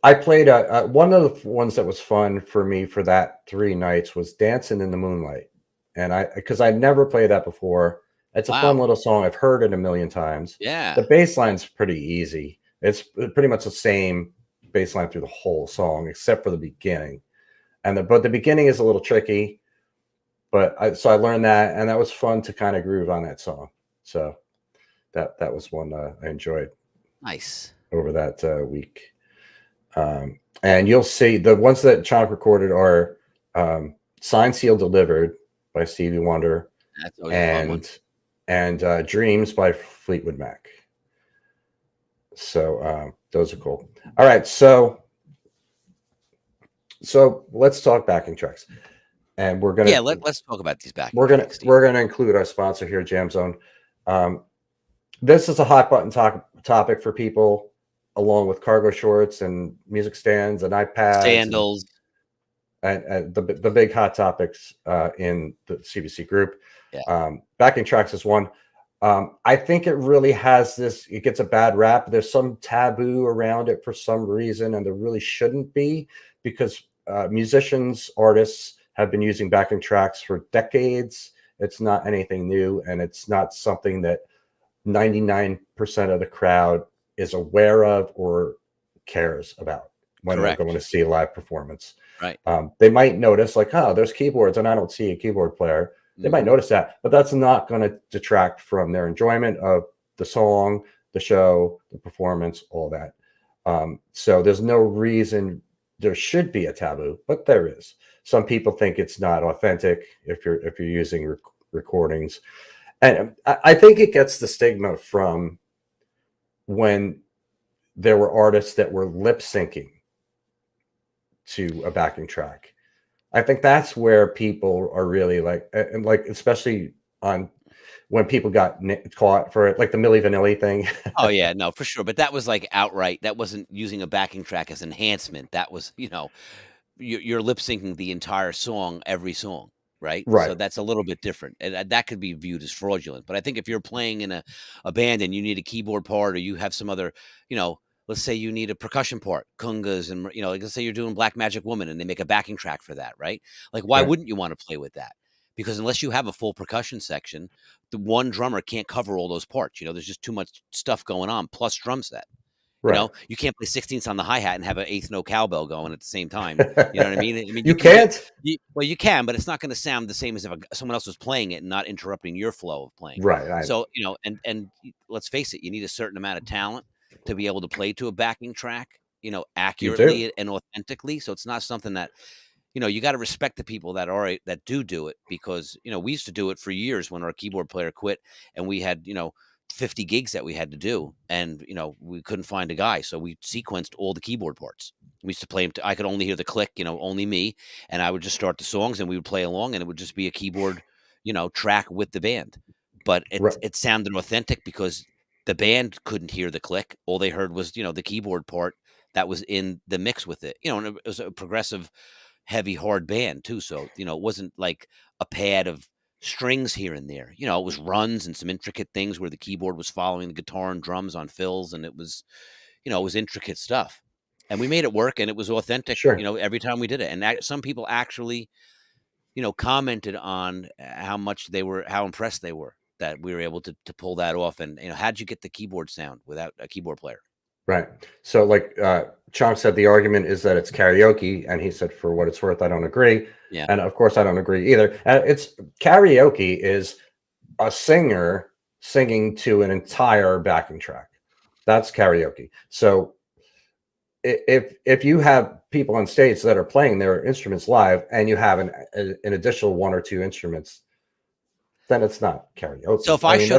Speaker 1: I played one of the ones that was fun for me for that 3 nights was Dancing in the Moonlight. And because I'd never played that before. It's a fun
Speaker 2: Wow.
Speaker 1: little song. I've heard it a million times.
Speaker 2: Yeah.
Speaker 1: The bass line's pretty easy. It's pretty much the same bass line through the whole song, except for the beginning. But the beginning is a little tricky. So I learned that, and that was fun to kind of groove on that song. So that was one I enjoyed
Speaker 2: Nice.
Speaker 1: over that week. And you'll see the ones that Chonk recorded are Signed, Sealed, Delivered by Stevie Wonder
Speaker 2: That's always a fun one.
Speaker 1: and Dreams by Fleetwood Mac. So those are cool. All right, so let's talk backing tracks, and we're gonna
Speaker 2: let's talk about these backing
Speaker 1: we're gonna
Speaker 2: tracks, Steve.
Speaker 1: we're gonna include our sponsor here, Jam Zone. This is a hot button topic for people, along with cargo shorts and music stands and iPads
Speaker 2: Sandals.
Speaker 1: and the big hot topics in the CBC group.
Speaker 2: Yeah.
Speaker 1: Backing tracks is one. I think it really has this. It gets a bad rap. There's some taboo around it for some reason, and there really shouldn't be, because musicians, artists have been using backing tracks for decades. It's not anything new, and it's not something that 99% of the crowd is aware of or cares about. when they're going
Speaker 2: Correct.
Speaker 1: to see a live performance.
Speaker 2: Right.
Speaker 1: They might notice like, oh, there's keyboards and I don't see a keyboard player. They might
Speaker 2: Mhm.
Speaker 1: notice that, but that's not going to detract from their enjoyment of the song, the show, the performance, all that. So there's no reason there should be a taboo, but there is. Some people think it's not authentic if you're using recordings, and I think it gets the stigma from when there were artists that were lip syncing to a backing track. I think that's where people are really like, and like especially on when people got caught for it, like the Milli Vanilli thing.
Speaker 2: Oh, yeah, no, for sure, but that was, like, outright that wasn't using a backing track as enhancement, that was, you're lip syncing the entire song, every song, right? So
Speaker 1: Right,
Speaker 2: that's a little bit different, and that could be viewed as fraudulent. But I think if you're playing in a band and you need a keyboard part, or you have some other, let's say you need a percussion part, congas, and like let's say you're doing Black Magic Woman, and they make a backing track for that, right? Like, why
Speaker 1: right,
Speaker 2: wouldn't you want to play with that? Because unless you have a full percussion section, the one drummer can't cover all those parts. There's just too much stuff going on, plus drum set.
Speaker 1: right.
Speaker 2: You can't play 16ths on the hi hat and have an eighth note cowbell going at the same time. You know what I mean? I mean,
Speaker 1: You can't?
Speaker 2: well, you can, but it's not going to sound the same as if someone else was playing it and not interrupting your flow of playing.
Speaker 1: Right, I know.
Speaker 2: So, let's face it, you need a certain amount of talent to be able to play to a backing track,
Speaker 1: You do.
Speaker 2: accurately and authentically. So it's not something that, you got to respect the people that do it, because, we used to do it for years when our keyboard player quit and we had, 50 gigs that we had to do, and we couldn't find a guy, so we sequenced all the keyboard parts. We used to play them. I could only hear the click, only me, and I would just start the songs and we would play along, and it would just be a keyboard, track with the band. But
Speaker 1: Right,
Speaker 2: it sounded authentic because the band couldn't hear the click. All they heard was the keyboard part that was in the mix with it. And it was a progressive, heavy, hard band too. So it wasn't like a pad of strings here and there. It was runs and some intricate things where the keyboard was following the guitar and drums on fills, and it was intricate stuff. And we made it work, and it was authentic,
Speaker 1: sure.
Speaker 2: every time we did it. And some people actually, commented on how impressed they were that we were able to pull that off. And how'd you get the keyboard sound without a keyboard player?
Speaker 1: Right. So, like, Chong said, the argument is that it's karaoke, and he said, for what it's worth, I don't agree.
Speaker 2: Yeah.
Speaker 1: And of course, I don't agree either. It's karaoke is a singer singing to an entire backing track. That's karaoke. So, if you have people on stage that are playing their instruments live, and you have an additional one or two instruments, then it's not
Speaker 2: So
Speaker 1: karaoke. I mean,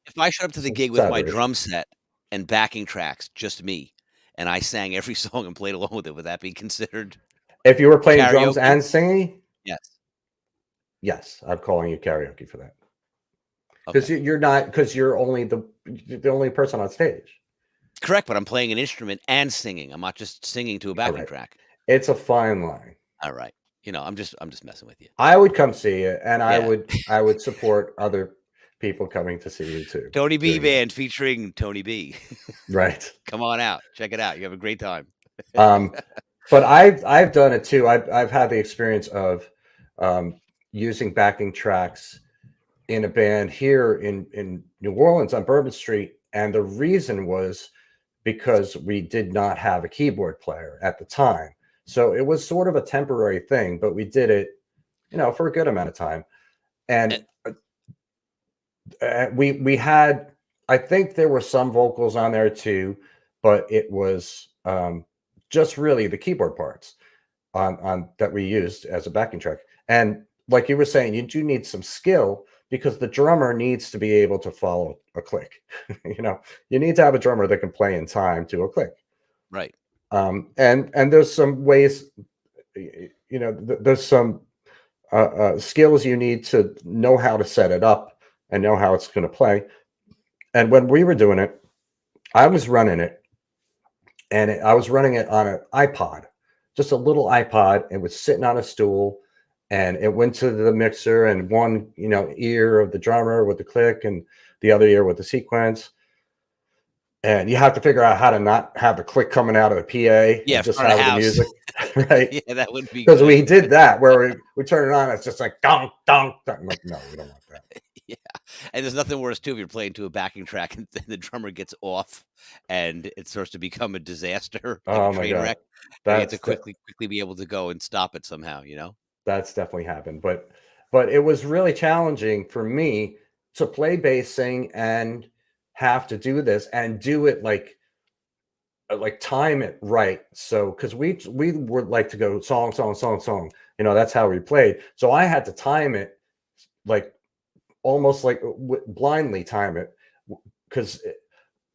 Speaker 2: if I showed up to the
Speaker 1: it's
Speaker 2: gig with my
Speaker 1: exaggeration.
Speaker 2: drum set and backing tracks, just me, and I sang every song and played along with it, would that be considered
Speaker 1: If you were playing drums
Speaker 2: karaoke?
Speaker 1: and singing,
Speaker 2: Yes.
Speaker 1: yes, I'm calling you karaoke for that. Because
Speaker 2: Okay.
Speaker 1: you're not, because you're only the only person on stage.
Speaker 2: Correct, but I'm playing an instrument and singing. I'm not just singing to a
Speaker 1: All
Speaker 2: backing
Speaker 1: right.
Speaker 2: track.
Speaker 1: It's a fine line.
Speaker 2: All right. I'm just messing with you.
Speaker 1: I would come see it, and
Speaker 2: Yeah.
Speaker 1: I would support other people coming to see you too.
Speaker 2: Tony B
Speaker 1: Doing that.
Speaker 2: band featuring Tony B.
Speaker 1: Right.
Speaker 2: Come on out. Check it out. You have a great time.
Speaker 1: Um, but I've done it too. I've had the experience of um, using backing tracks in a band here in New Orleans on Bourbon Street, and the reason was because we did not have a keyboard player at the time. So it was sort of a temporary thing, but we did it, for a good amount of time. And
Speaker 2: And
Speaker 1: we had, I think there were some vocals on there too, but it was just really the keyboard parts on that we used as a backing track. And like you were saying, you do need some skill because the drummer needs to be able to follow a click. You need to have a drummer that can play in time to a click.
Speaker 2: right.
Speaker 1: And there's some ways, there's some skills you need to know how to set it up and know how it's going to play. And when we were doing it, I was running it, and I was running it on an iPod, just a little iPod. It was sitting on a stool, and it went to the mixer, and one, ear of the drummer with the click, and the other ear with the sequence. And you have to figure out how to not have the click coming out of the PA
Speaker 2: Yeah,
Speaker 1: and just
Speaker 2: front of
Speaker 1: have the
Speaker 2: house.
Speaker 1: music, right?
Speaker 2: Yeah, that would be
Speaker 1: Because
Speaker 2: good.
Speaker 1: we did that where we turn it on, it's just like dong, dong, dong. I'm like, no, we don't want that.
Speaker 2: Yeah, and there's nothing worse too if you're playing to a backing track and then the drummer gets off and it starts to become a disaster, like a
Speaker 1: Oh my
Speaker 2: train
Speaker 1: God.
Speaker 2: wreck, and you have to
Speaker 1: That's the
Speaker 2: quickly be able to go and stop it somehow, you know?
Speaker 1: That's definitely happened, but it was really challenging for me to play bass, sing, and have to do this and do it like time it right. So because we would like to go song, song, song, song. That's how we played. So I had to time it like almost like blindly time it because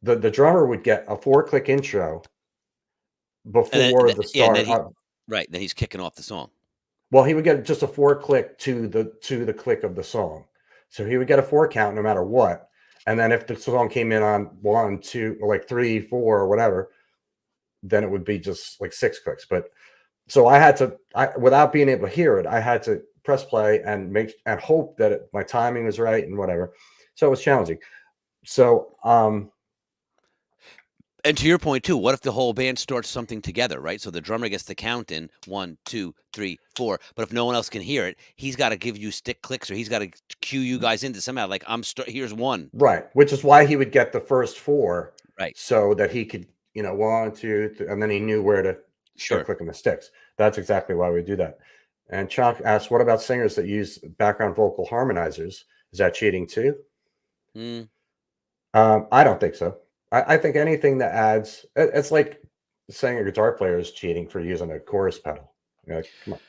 Speaker 1: the drummer would get a 4-click intro
Speaker 2: And then
Speaker 1: before the
Speaker 2: yeah, and then
Speaker 1: start.
Speaker 2: he right, then he's kicking off the song.
Speaker 1: Well, he would get just a 4-click to the click of the song. So he would get a 4 count no matter what. And then if the song came in on 1, 2, or like 3, 4, or whatever, then it would be just like 6 clicks. But so I had to, without being able to hear it, I had to press play and hope that my timing was right and whatever. So it was challenging. So
Speaker 2: And to your point too, what if the whole band starts something together, right? So the drummer gets the count in 1, 2, 3, 4. But if no one else can hear it, he's got to give you stick clicks, or he's got to cue you guys into somehow. Like here's one,
Speaker 1: right, which is why he would get the first 4
Speaker 2: right?
Speaker 1: so that he could, 1, 2, and then he knew where to start
Speaker 2: Sure.
Speaker 1: clicking the sticks. That's exactly why we do that. And Chuck asked, what about singers that use background vocal harmonizers? Is that cheating too?
Speaker 2: Mm.
Speaker 1: I don't think so. I think anything that adds, it's like saying a guitar player is cheating for using a chorus pedal. Come on.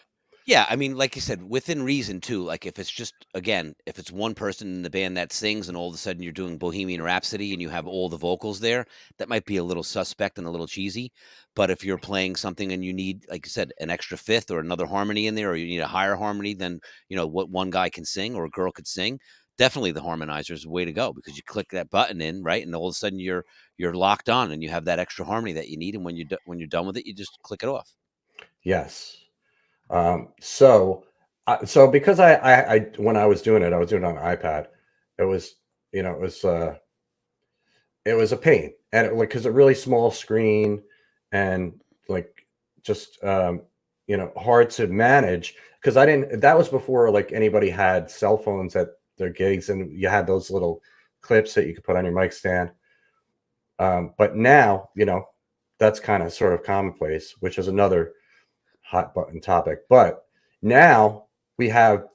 Speaker 2: Yeah, I mean, like you said, within reason too. Like if it's just again, if it's one person in the band that sings, and all of a sudden you're doing Bohemian Rhapsody and you have all the vocals there, that might be a little suspect and a little cheesy. But if you're playing something and you need, like you said, an extra fifth or another harmony in there, or you need a higher harmony than what one guy can sing or a girl could sing, definitely the harmonizer is the way to go, because you click that button in, right, and all of a sudden you're locked on and you have that extra harmony that you need, and when you're done with it, you just click it off.
Speaker 1: Yes. So because I when I was doing it, I was doing it on an iPad. It was, you know, it was a pain, and because a really small screen, and like just hard to manage because I didn't. That was before like anybody had cell phones at their gigs, and you had those little clips that you could put on your mic stand. But now, that's kind of sort of commonplace, which is another hot button topic. But now we have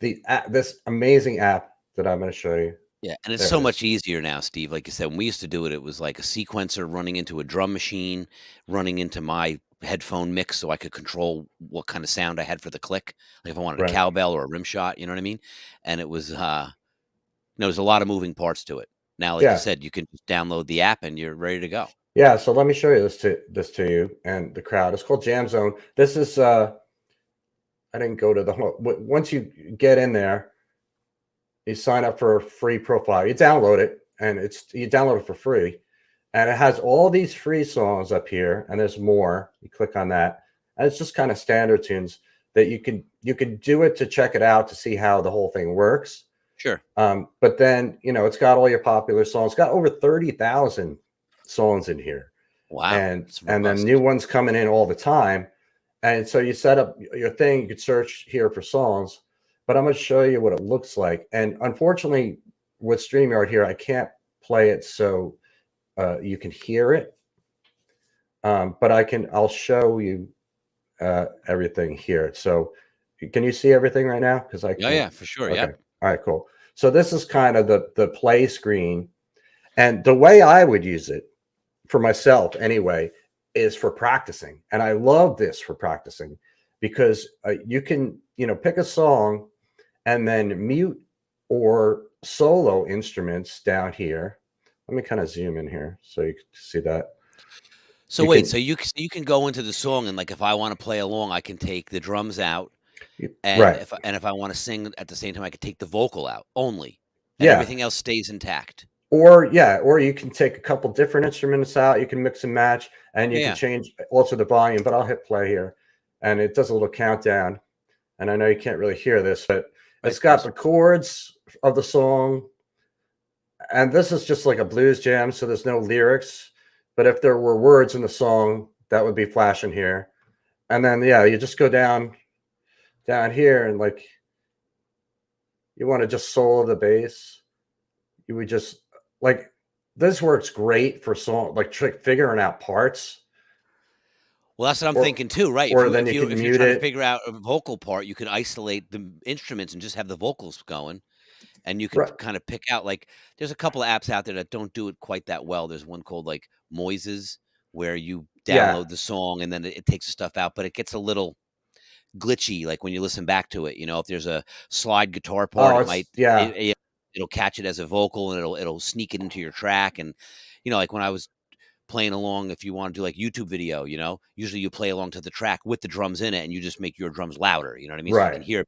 Speaker 1: this amazing app that I'm going to show you.
Speaker 2: Yeah, and it's
Speaker 1: There
Speaker 2: so
Speaker 1: it is.
Speaker 2: much easier now, Steve. Like you said, when we used to do it, it was like a sequencer running into a drum machine, running into my headphone mix so I could control what kind of sound I had for the click. Like if I wanted a
Speaker 1: Right.
Speaker 2: cowbell or a rim shot, you know what I mean? And it was there's a lot of moving parts to it. Now, like you
Speaker 1: Yeah.
Speaker 2: said, you can just download the app and you're ready to go.
Speaker 1: Yeah. So let me show you this to you and the crowd. It's called Jam Zone. This is I didn't go to the home. Once you get in there, you sign up for a free profile. You download it, and you download it for free, and it has all these free songs up here, and there's more. You click on that, and it's just kind of standard tunes that you can do it to check it out to see how the whole thing works.
Speaker 2: Sure.
Speaker 1: But then it's got all your popular songs. It's got over 30,000 songs in here,
Speaker 2: Wow.
Speaker 1: and
Speaker 2: It's
Speaker 1: and then new
Speaker 2: robust.
Speaker 1: ones coming in all the time. And so you set up your thing. You could search here for songs, but I'm going to show you what it looks like. And unfortunately, with StreamYard here, I can't play it so you can hear it. But I'll show you everything here. So can you see everything right now? Because I
Speaker 2: Yeah,
Speaker 1: can't.
Speaker 2: yeah, for sure.
Speaker 1: Okay.
Speaker 2: Yep.
Speaker 1: All right, cool. So this is kind of the play screen. And the way I would use it for myself anyway is for practicing. And I love this for practicing because you can, pick a song and then mute or solo instruments down here. Let me kind of zoom in here so you can see that.
Speaker 2: So
Speaker 1: You
Speaker 2: wait,
Speaker 1: can,
Speaker 2: so you can go into the song and like if I want to play along, I can take the drums out. And
Speaker 1: right.
Speaker 2: if I wanna sing at the same time, I could take the vocal out only, and
Speaker 1: Yeah.
Speaker 2: everything else stays intact.
Speaker 1: Or you can take a couple different instruments out. You can mix and match, and you
Speaker 2: Yeah,
Speaker 1: can
Speaker 2: yeah.
Speaker 1: change also the volume. But I'll hit play here, and it does a little countdown. And I know you can't really hear this, but
Speaker 2: I
Speaker 1: it's got
Speaker 2: suppose.
Speaker 1: the chords of the song. And this is just like a blues jam, so there's no lyrics. But if there were words in the song, that would be flashing here. And then yeah, you just go down here, and like you want to just solo the bass. you would just like this works great for song like trick figuring out parts,
Speaker 2: Well, that's what I'm
Speaker 1: or
Speaker 2: thinking too, right? If
Speaker 1: or
Speaker 2: you
Speaker 1: then
Speaker 2: if
Speaker 1: you
Speaker 2: you
Speaker 1: can
Speaker 2: if you're
Speaker 1: mute
Speaker 2: trying to
Speaker 1: it.
Speaker 2: figure out a vocal part, you can isolate the instruments and just have the vocals going, and you could
Speaker 1: Right.
Speaker 2: kind of pick out like there's a couple of apps out there that don't do it quite that well. There's one called like Moises where you
Speaker 1: Yeah.
Speaker 2: download the song and then it takes the stuff out, but it gets a little glitchy like when you listen back to it. If there's a slide guitar part,
Speaker 1: Oh,
Speaker 2: it
Speaker 1: it's
Speaker 2: might
Speaker 1: yeah.
Speaker 2: it'll catch it as a vocal and it'll sneak it into your track. And like when I was playing along, if you want to do like YouTube video, usually you play along to the track with the drums in it and you just make your drums louder, you know what I mean? So you can
Speaker 1: Right.
Speaker 2: hear it.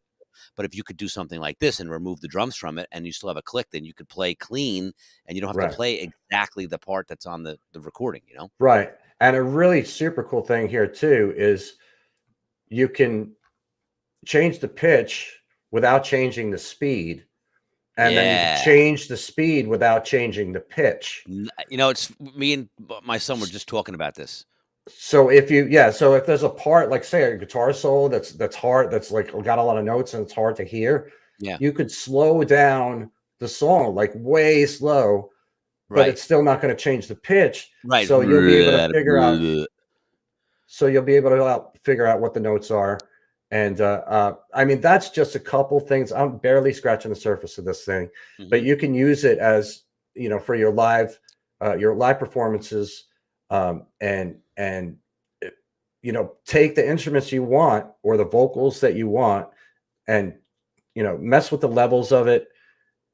Speaker 2: But if you could do something like this and remove the drums from it and you still have a click, then you could play clean and you don't have to
Speaker 1: Right.
Speaker 2: play exactly the part that's on the recording.
Speaker 1: Right. And a really super cool thing here too is you can change the pitch without changing the speed, and then you can
Speaker 2: Yeah.
Speaker 1: change the speed without changing the pitch.
Speaker 2: It's me and my son were just talking about this.
Speaker 1: So if you yeah, so if there's a part like say a guitar solo that's hard, that's like got a lot of notes and it's hard to hear,
Speaker 2: Yeah.
Speaker 1: you could slow down the song like way slow, but
Speaker 2: Right.
Speaker 1: it's still not going to change the pitch.
Speaker 2: Right.
Speaker 1: So you'll be able to figure out figure out what the notes are. And I mean, that's just a couple things. I'm barely scratching the surface of this thing, but
Speaker 2: Mhm.
Speaker 1: you can use it as for your live performances, and take the instruments you want or the vocals that you want, and mess with the levels of it,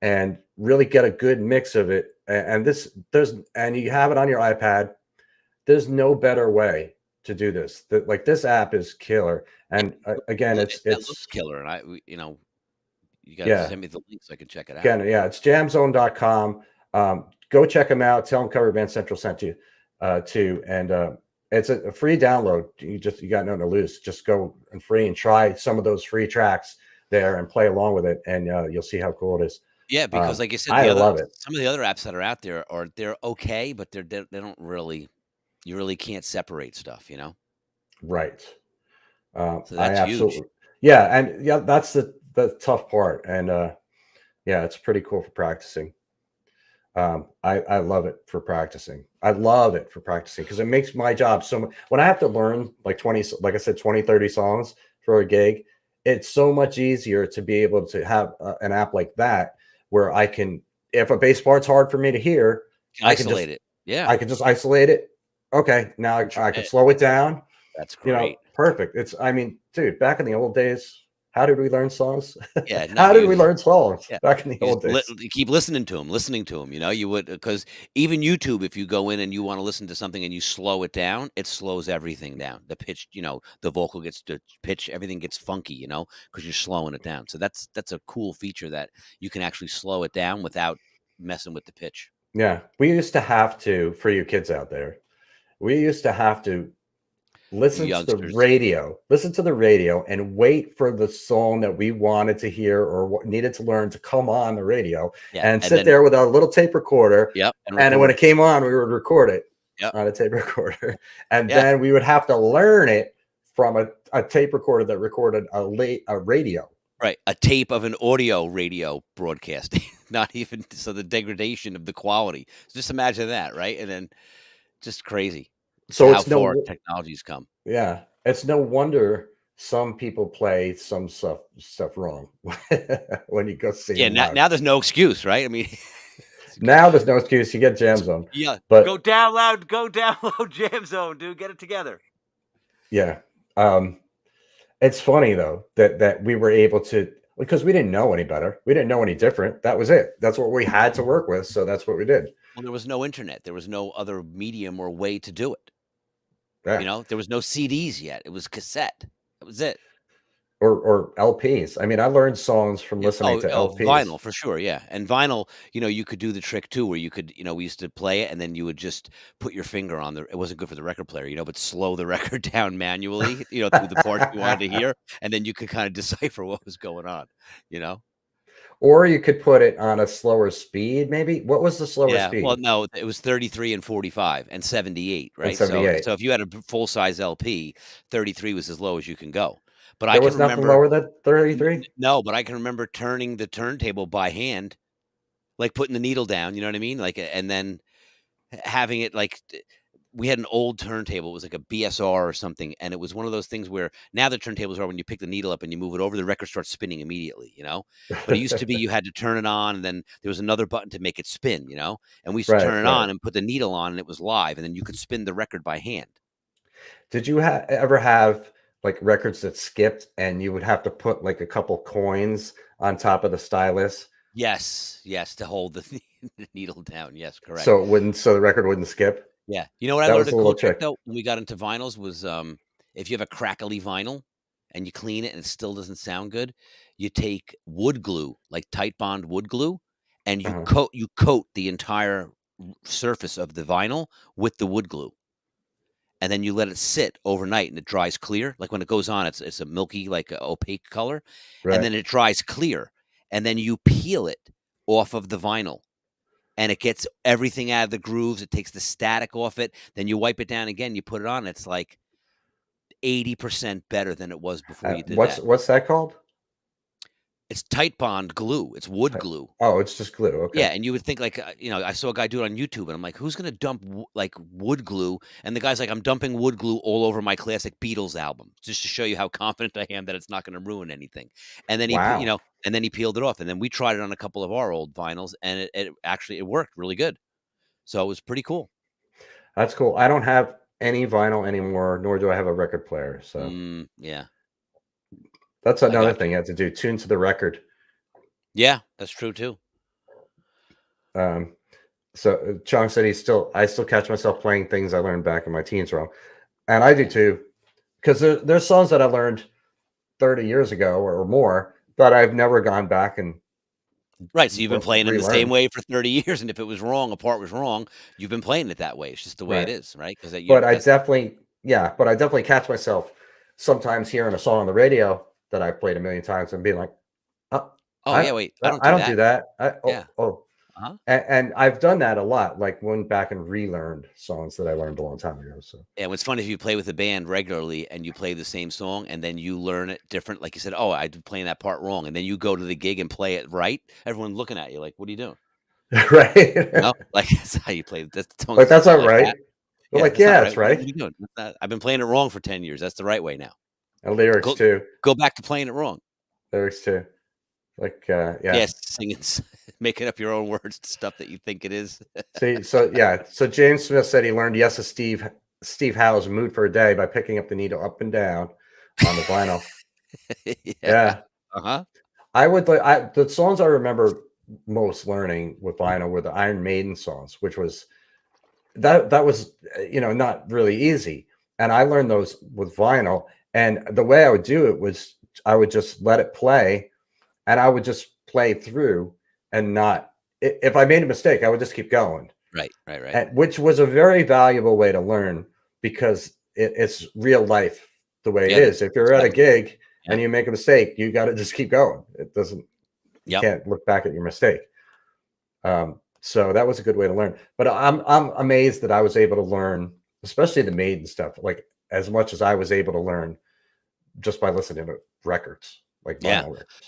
Speaker 1: and really get a good mix of it. And you have it on your iPad. There's no better way to do this. Like this app is killer. And again,
Speaker 2: That looks
Speaker 1: it's
Speaker 2: killer, and you gotta
Speaker 1: yeah,
Speaker 2: send me the link so I can check it out.
Speaker 1: again, yeah, it's jamzone.com. Go check them out. Tell them Cover Band Central sent you too. And it's a free download. You got nothing to lose. Just go and free and try some of those free tracks there and play along with it, and you'll see how cool it is.
Speaker 2: Yeah, because like I said,
Speaker 1: I love it.
Speaker 2: some of the other apps that are out there they're okay, but they don't really you really can't separate stuff.
Speaker 1: Right.
Speaker 2: So
Speaker 1: I
Speaker 2: that's huge.
Speaker 1: absolutely, yeah, and yeah, that's the tough part, and yeah, it's pretty cool for practicing. I love it for practicing. I love it for practicing because it makes my job so much. When I have to learn like 20, like I said, 20, 30 songs for a gig, it's so much easier to be able to have an app like that where I can, if a bass part's hard for me to hear, I can just
Speaker 2: Isolate it. Yeah,
Speaker 1: I can just isolate it. Okay, now I can
Speaker 2: it.
Speaker 1: slow it down.
Speaker 2: That's great.
Speaker 1: Perfect. I mean, dude, back in the old days, how did we learn songs?
Speaker 2: Yeah, no,
Speaker 1: How did we learn songs
Speaker 2: yeah,
Speaker 1: back in the
Speaker 2: you just
Speaker 1: old days?
Speaker 2: you keep listening to 'em, you would because even YouTube, if you go in and you wanna listen to something and you slow it down, it slows everything down. The pitch, the vocal gets the pitch, everything gets funky, because 'cause you're slowing it down. So that's a cool feature that you can actually slow it down without messing with the pitch.
Speaker 1: Yeah, we used to have to, for you kids out there, we used to have to
Speaker 2: You youngsters.
Speaker 1: listen to the radio and wait for the song that we wanted to hear or what needed to learn to come on the radio,
Speaker 2: Yeah,
Speaker 1: and
Speaker 2: and
Speaker 1: sit
Speaker 2: then
Speaker 1: there with our little tape recorder.
Speaker 2: yep, and
Speaker 1: And when
Speaker 2: record.
Speaker 1: it came on, we would record it
Speaker 2: Yep.
Speaker 1: on a tape recorder. And
Speaker 2: Yeah,
Speaker 1: then we would have to learn it from a tape recorder that recorded a radio.
Speaker 2: right, a tape of an audio radio broadcasting, not even so the degradation of the quality. Just imagine that, right? And then just crazy
Speaker 1: So
Speaker 2: how
Speaker 1: it's
Speaker 2: far
Speaker 1: no
Speaker 2: technology's come.
Speaker 1: Yeah, it's no wonder some people play some stuff wrong when you go see
Speaker 2: Yeah,
Speaker 1: them
Speaker 2: now
Speaker 1: live.
Speaker 2: now there's no excuse, right? I mean,
Speaker 1: Now there's no excuse. You get jam zone,
Speaker 2: yeah,
Speaker 1: but
Speaker 2: go down loud, Jam Zone, dude, get it together.
Speaker 1: yeah, um, it's funny though that we were able to, because we didn't know any better. We didn't know any different. That was it. That's what we had to work with. So that's what we did.
Speaker 2: Well, there was no internet, there was no other medium or way to do it.
Speaker 1: Yeah,
Speaker 2: There was no CDs yet. It was cassette. That was it.
Speaker 1: or LPs. I mean, I learned songs from
Speaker 2: Yeah.
Speaker 1: listening
Speaker 2: Oh,
Speaker 1: to
Speaker 2: oh,
Speaker 1: LPs.
Speaker 2: vinyl for sure. Yeah, and vinyl. You could do the trick too, where you could, we used to play it, and then you would just put your finger on the. It wasn't good for the record player, but slow the record down manually, through the parts you wanted to hear, and then you could kind of decipher what was going on. You know.
Speaker 1: Or you could put it on a slower speed. Maybe what was the slower
Speaker 2: Yeah. Well,
Speaker 1: speed?
Speaker 2: no, it was 33 and 45 and 78,
Speaker 1: And
Speaker 2: right? So
Speaker 1: 78.
Speaker 2: if you had a full size LP, 33 was as low as you can go. But I
Speaker 1: There
Speaker 2: can
Speaker 1: was nothing
Speaker 2: remember
Speaker 1: lower than 33?
Speaker 2: no, but I can remember turning the turntable by hand like putting the needle down, you know what I mean? Like, and then having it like we had an old turntable. It was like a BSR or something, and it was one of those things where now the turntables are when you pick the needle up and you move it over, the record starts spinning immediately, you know. But it used to be you had to turn it on, and then there was another button to make it spin, you know. And we used to
Speaker 1: Right,
Speaker 2: turn it
Speaker 1: right.
Speaker 2: on and put the needle on, and it was live, and then you could spin the record by hand.
Speaker 1: Did you ever have like records that skipped and you would have to put like a couple coins on top of the stylus
Speaker 2: Yes, yes, to hold the, the needle down. Yes, correct.
Speaker 1: so the record wouldn't skip?
Speaker 2: Yeah. You know what I
Speaker 1: That
Speaker 2: learned
Speaker 1: was
Speaker 2: a
Speaker 1: a
Speaker 2: cool
Speaker 1: little
Speaker 2: trick
Speaker 1: trick.
Speaker 2: though when we got into vinyls was if you have a crackly vinyl and you clean it and it still doesn't sound good, you take wood glue, like tight bond wood glue, and
Speaker 1: Uh-huh.
Speaker 2: you coat the entire surface of the vinyl with the wood glue. And then you let it sit overnight and it dries clear. Like when it goes on, it's a milky, like a opaque color. And
Speaker 1: Right.
Speaker 2: then it dries clear. And then you peel it off of the vinyl and it gets everything out of the grooves. It takes the static off it. Then you wipe it down again. You put it on. It's like 80% better than it was before you did
Speaker 1: What's
Speaker 2: that.
Speaker 1: that called?
Speaker 2: It's tight bond glue. It's wood glue.
Speaker 1: Oh, it's just glue. Okay.
Speaker 2: Yeah, and you would think like I saw a guy do it on YouTube, and I'm like, who's gonna dump like wood glue? And the guy's like, I'm dumping wood glue all over my classic Beatles album, just to show you how confident I am that it's not gonna ruin anything. And then
Speaker 1: Wow.
Speaker 2: and then he peeled it off, and then we tried it on a couple of our old vinyls, and it actually it worked really good. So it was pretty cool.
Speaker 1: That's cool. I don't have any vinyl anymore, nor do I have a record player. So
Speaker 2: Yeah,
Speaker 1: that's
Speaker 2: I
Speaker 1: another
Speaker 2: got
Speaker 1: thing
Speaker 2: you.
Speaker 1: you have to do. Tune to the record.
Speaker 2: Yeah, that's true too.
Speaker 1: Um, so Chong said I still catch myself playing things I learned back in my teens wrong. And I do too. Because there's songs that I learned 30 years ago or more that I've never gone back and
Speaker 2: Right, so you've been playing in the same
Speaker 1: relearned.
Speaker 2: way for 30 years, and if it was wrong, a part was wrong, you've been playing it that way. It's just the way it
Speaker 1: Right.
Speaker 2: is, right? Because that
Speaker 1: But
Speaker 2: you
Speaker 1: I
Speaker 2: that's
Speaker 1: definitely, yeah, but I definitely catch myself sometimes hearing a song on the radio that I played a million times and being like, oh,
Speaker 2: oh yeah, wait, I don't
Speaker 1: I
Speaker 2: do
Speaker 1: don't do
Speaker 2: that.
Speaker 1: that.
Speaker 2: Yeah.
Speaker 1: Oh.
Speaker 2: Uh-huh.
Speaker 1: And I've done that a lot, like went back and relearned songs that I learned a long time ago. So
Speaker 2: And what's funny if you play with a band regularly and you play the same song and then you learn it different, like you said, oh, I'm playing that part wrong, and then you go to the gig and play it right. Everyone's looking at you like, "What are you doing?" You
Speaker 1: right.
Speaker 2: know, like that's how you play. That's the
Speaker 1: Like
Speaker 2: song's
Speaker 1: that's not
Speaker 2: like
Speaker 1: right.
Speaker 2: that.
Speaker 1: But
Speaker 2: Yeah,
Speaker 1: like,
Speaker 2: that's not
Speaker 1: yeah,
Speaker 2: right.
Speaker 1: it's
Speaker 2: What
Speaker 1: right.
Speaker 2: are you doing? I've been playing it wrong for 10 years. That's the right way now.
Speaker 1: And lyrics
Speaker 2: Go
Speaker 1: too.
Speaker 2: go back to playing it wrong.
Speaker 1: Lyrics too. Like yeah.
Speaker 2: Yes, singing, making up your own words to stuff that you think it is.
Speaker 1: See, so yeah. So James Smith said he learned Yes of Steve Howe's Mood for a Day by picking up the needle up and down on the vinyl.
Speaker 2: Yeah.
Speaker 1: Yeah.
Speaker 2: Uh-huh.
Speaker 1: I would like the songs I remember most learning with vinyl were the Iron Maiden songs, which was that was not really easy. And I learned those with vinyl. And the way I would do it was I would just let it play and I would just play through and not if I made a mistake, I would just keep going.
Speaker 2: Right.
Speaker 1: And which was a very valuable way to learn because it's real life the way it
Speaker 2: Yeah, it
Speaker 1: is.
Speaker 2: is.
Speaker 1: If you're at a
Speaker 2: Exactly.
Speaker 1: gig
Speaker 2: Yeah.
Speaker 1: and you make a mistake, you got to just keep going. It doesn't you
Speaker 2: Yep.
Speaker 1: can't look back at your mistake. So that was a good way to learn. But I'm amazed that I was able to learn, especially the Maiden stuff, like as much as I was able to learn just by listening to records, like
Speaker 2: Yeah.
Speaker 1: vinyl records.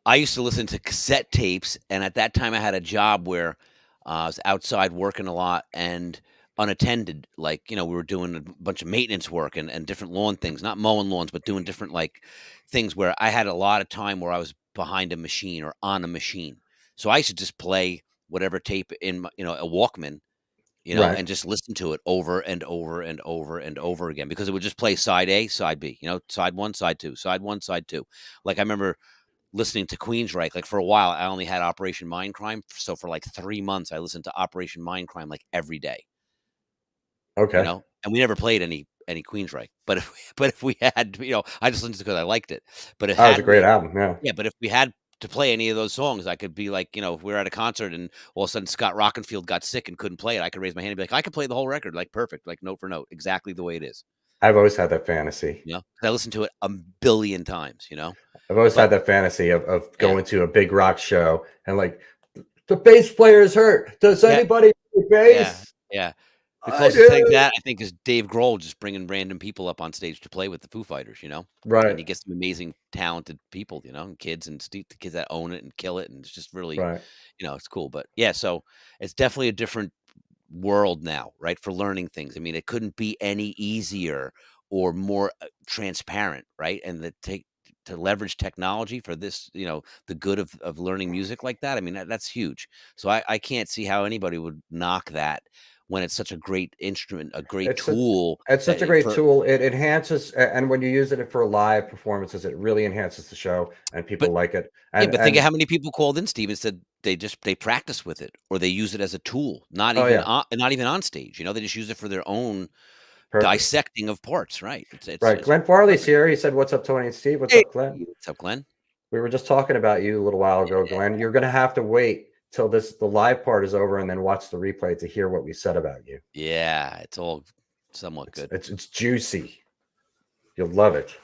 Speaker 2: I used to listen to cassette tapes, and at that time, I had a job where I was outside working a lot and unattended. Like, we were doing a bunch of maintenance work and different lawn things, not mowing lawns, but doing different like things where I had a lot of time where I was behind a machine or on a machine. So I used to just play whatever tape in my, a Walkman,
Speaker 1: Right.
Speaker 2: and just listen to it over and over and over and over again because it would just play side A, side B, side one, side two, side one, side two. Like I remember listening to Queensryche. Like for a while, I only had Operation Mindcrime. So for like 3 months, I listened to Operation Mindcrime like every day,
Speaker 1: Okay.
Speaker 2: and we never played any Queensryche. But if we had, I just listened to it because I liked it. But
Speaker 1: That was a great album. Yeah.
Speaker 2: yeah, but if we had to play any of those songs, I could be like, if we were at a concert and all of a sudden Scott Rockenfield got sick and couldn't play it, I could raise my hand and be like, I could play the whole record, like perfect, like note for note, exactly the way it is.
Speaker 1: I've always had that fantasy.
Speaker 2: 'Cause I listened to it a billion times,
Speaker 1: I've always
Speaker 2: But
Speaker 1: had that fantasy of
Speaker 2: yeah,
Speaker 1: going to a big rock show and like the bass player is hurt. Does
Speaker 2: yeah,
Speaker 1: anybody play
Speaker 2: yeah,
Speaker 1: bass?
Speaker 2: yeah. The
Speaker 1: I
Speaker 2: closest thing to
Speaker 1: do.
Speaker 2: that, I think, is Dave Grohl just bringing random people up on stage to play with the Foo Fighters, and
Speaker 1: Right,
Speaker 2: he gets some amazing, talented people, and kids and the kids that own it and kill it, and it's just really,
Speaker 1: right.
Speaker 2: it's cool. But yeah, so it's definitely a different world now, right, for learning things. I mean, it couldn't be any easier or more transparent, right? And to leverage technology for this, the good of learning music like that. I mean, that's huge. So I can't see how anybody would knock that when it's such a great instrument, a great
Speaker 1: It's such
Speaker 2: tool
Speaker 1: it's such
Speaker 2: that
Speaker 1: a great
Speaker 2: for.
Speaker 1: tool. It enhances, and when you use it for live performances, it really enhances the show, and people
Speaker 2: But
Speaker 1: like it.
Speaker 2: yeah,
Speaker 1: And
Speaker 2: but think of how many people called in, Steve, and said they practice with it or they use it as a tool,
Speaker 1: oh yeah,
Speaker 2: not even on stage. They just use it for their own
Speaker 1: perfect.
Speaker 2: dissecting of parts, right?
Speaker 1: Right.
Speaker 2: It's
Speaker 1: Glenn Farley's
Speaker 2: perfect.
Speaker 1: here. He said, "What's up, Tony and Steve? What's
Speaker 2: Hey,
Speaker 1: up, Glenn?"
Speaker 2: what's up, Glenn?
Speaker 1: We were just talking about you a little while ago, Glenn. You're going to have to wait till the live part is over and then watch the replay to hear what we said about you.
Speaker 2: Yeah, it's all somewhat good.
Speaker 1: It's juicy. You'll love it.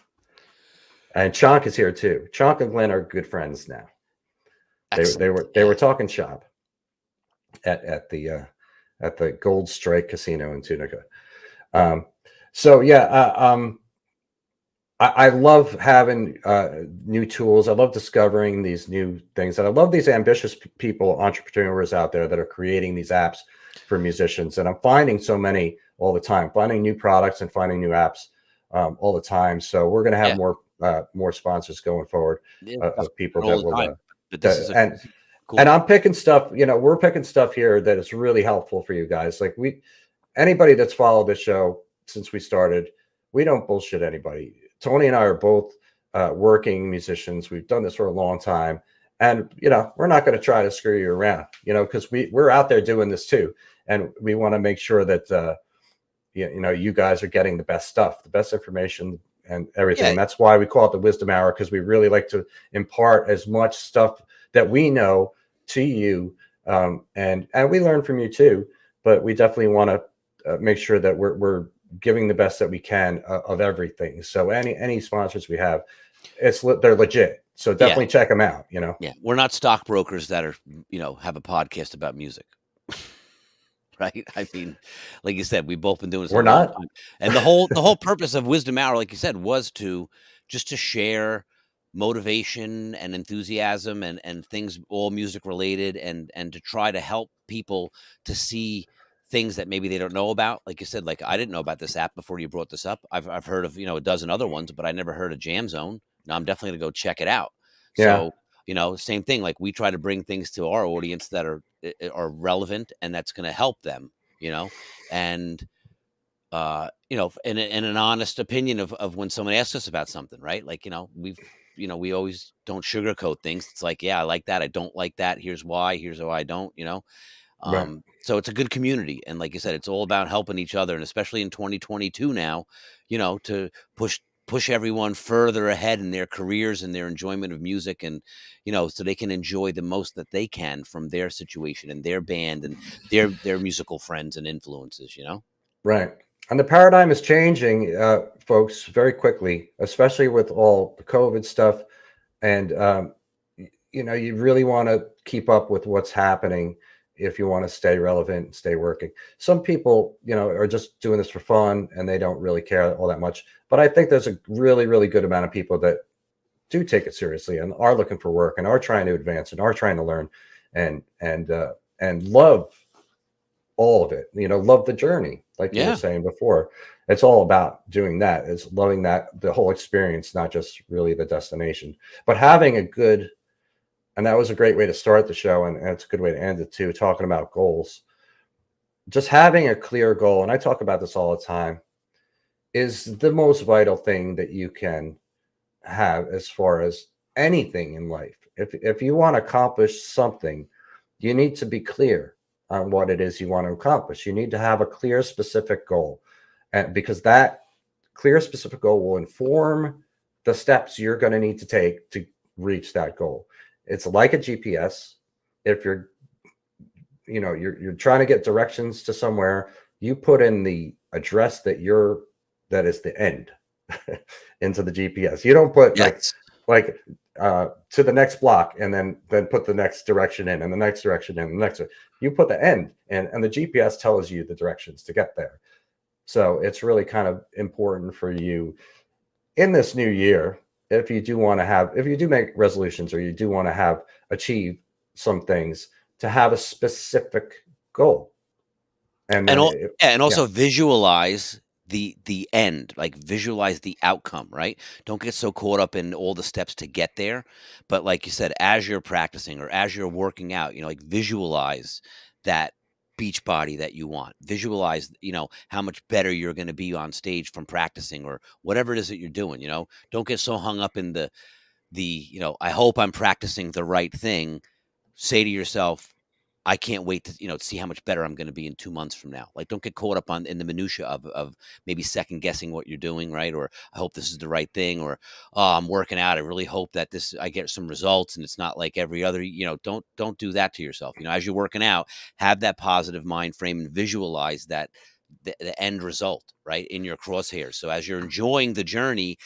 Speaker 1: And Chonk is here too. Chonk and Glenn are good friends now. They
Speaker 2: Excellent.
Speaker 1: were they
Speaker 2: Yeah.
Speaker 1: were talking shop at the Gold Strike Casino in Tunica. So yeah, I love having new tools. I love discovering these new things, and I love these ambitious people, entrepreneurs out there that are creating these apps for musicians. And I'm finding so many all the time, finding new products and finding new apps all the time. So we're going to have
Speaker 2: Yeah.
Speaker 1: more sponsors going forward
Speaker 2: Yeah.
Speaker 1: of people
Speaker 2: All
Speaker 1: that
Speaker 2: the
Speaker 1: will
Speaker 2: time. But this is a
Speaker 1: and
Speaker 2: cool.
Speaker 1: I'm picking stuff. We're picking stuff here that is really helpful for you guys. Like anybody that's followed this show since we started, we don't bullshit anybody. Tony and I are both working musicians. We've done this for a long time, and we're not going to try to screw you around, because we're out there doing this too, and we want to make sure that you guys are getting the best stuff, the best information, and everything.
Speaker 2: Yeah.
Speaker 1: And that's why we call it the Wisdom Hour, because we really like to impart as much stuff that we know to you, and we learn from you too. But we definitely want to make sure that we're giving the best that we can of everything. So any sponsors we have, they're legit. So
Speaker 2: Yeah.
Speaker 1: definitely check them out.
Speaker 2: Yeah. We're not stockbrokers that are, have a podcast about music. Right? I mean, like you said, we've both been doing this a
Speaker 1: We're
Speaker 2: long
Speaker 1: not.
Speaker 2: time. And the whole purpose of Wisdom Hour, like you said, was just to share motivation and enthusiasm and things all music related and to try to help people to see things that maybe they don't know about. Like you said, like I didn't know about this app before you brought this up. I've heard of, a dozen other ones, but I never heard of Jam Zone. Now I'm definitely gonna go check it out.
Speaker 1: Yeah.
Speaker 2: So same thing. Like we try to bring things to our audience that are relevant and that's going to help them. And in an honest opinion of when someone asks us about something, right? Like we always don't sugarcoat things. It's like, yeah, I like that. I don't like that. Here's why. Here's why I don't.
Speaker 1: Right.
Speaker 2: So it's a good community, and like you said, it's all about helping each other, and especially in 2022 now, to push everyone further ahead in their careers and their enjoyment of music, and so they can enjoy the most that they can from their situation and their band and their musical friends and influences.
Speaker 1: Right. And the paradigm is changing, folks, very quickly, especially with all the COVID stuff. And, you really want to keep up with what's happening if you want to stay relevant and stay working. Some people, are just doing this for fun and they don't really care all that much. But I think there's a really, really good amount of people that do take it seriously and are looking for work and are trying to advance and are trying to learn and love all of it, love the journey, like you were
Speaker 2: Yeah.
Speaker 1: saying before. It's all about doing that. It's loving the whole experience, not just really the destination, but having a good, and that was a great way to start the show. And it's a good way to end it too, talking about goals. Just having a clear goal, and I talk about this all the time, is the most vital thing that you can have as far as anything in life. If you want to accomplish something, you need to be clear on what it is you want to accomplish. You need to have a clear, specific goal, and because that clear, specific goal will inform the steps you're going to need to take to reach that goal. It's like a GPS. If you're trying to get directions to somewhere, you put in the address that is the end into the GPS. You don't put like
Speaker 2: Yes.
Speaker 1: like to the next block, and then put the next direction in, and the next direction in, and the next. You put the end, and the GPS tells you the directions to get there. So it's really kind of important for you in this new year, if you do want to have, if you do make resolutions, or you do want to have achieve some things, to have a specific goal, and then
Speaker 2: and also visualize the end, like visualize the outcome, right? Don't get so caught up in all the steps to get there, but like you said, as you're practicing or as you're working out, like visualize that beach body that you want. Visualize, how much better you're going to be on stage from practicing or whatever it is that you're doing. Don't get so hung up in I hope I'm practicing the right thing. Say to yourself, I can't wait to see how much better I'm going to be in 2 months from now. Like, don't get caught up in the minutia of maybe second guessing what you're doing, right? Or I hope this is the right thing, or I'm working out, I really hope that I get some results and it's not like every other. Don't do that to yourself. As you're working out, have that positive mind frame and visualize that the end result, right, in your crosshairs. So as you're enjoying the journey,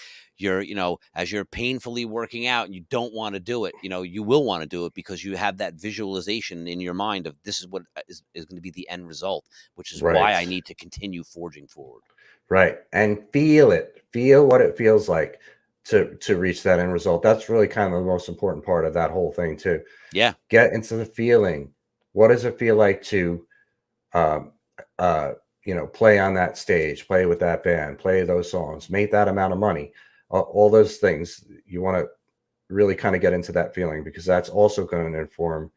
Speaker 2: as you're painfully working out and you don't want to do it, you will want to do it because you have that visualization in your mind of this is what is going to be the end result, which is why I need to continue forging forward.
Speaker 1: Right. And feel what it feels like to reach that end result. That's really kind of the most important part of that whole thing too.
Speaker 2: Yeah.
Speaker 1: Get into the feeling. What does it feel like to, play on that stage, play with that band, play those songs, make that amount of money, all those things. You want to really kind of get into that feeling, because that's also going to inform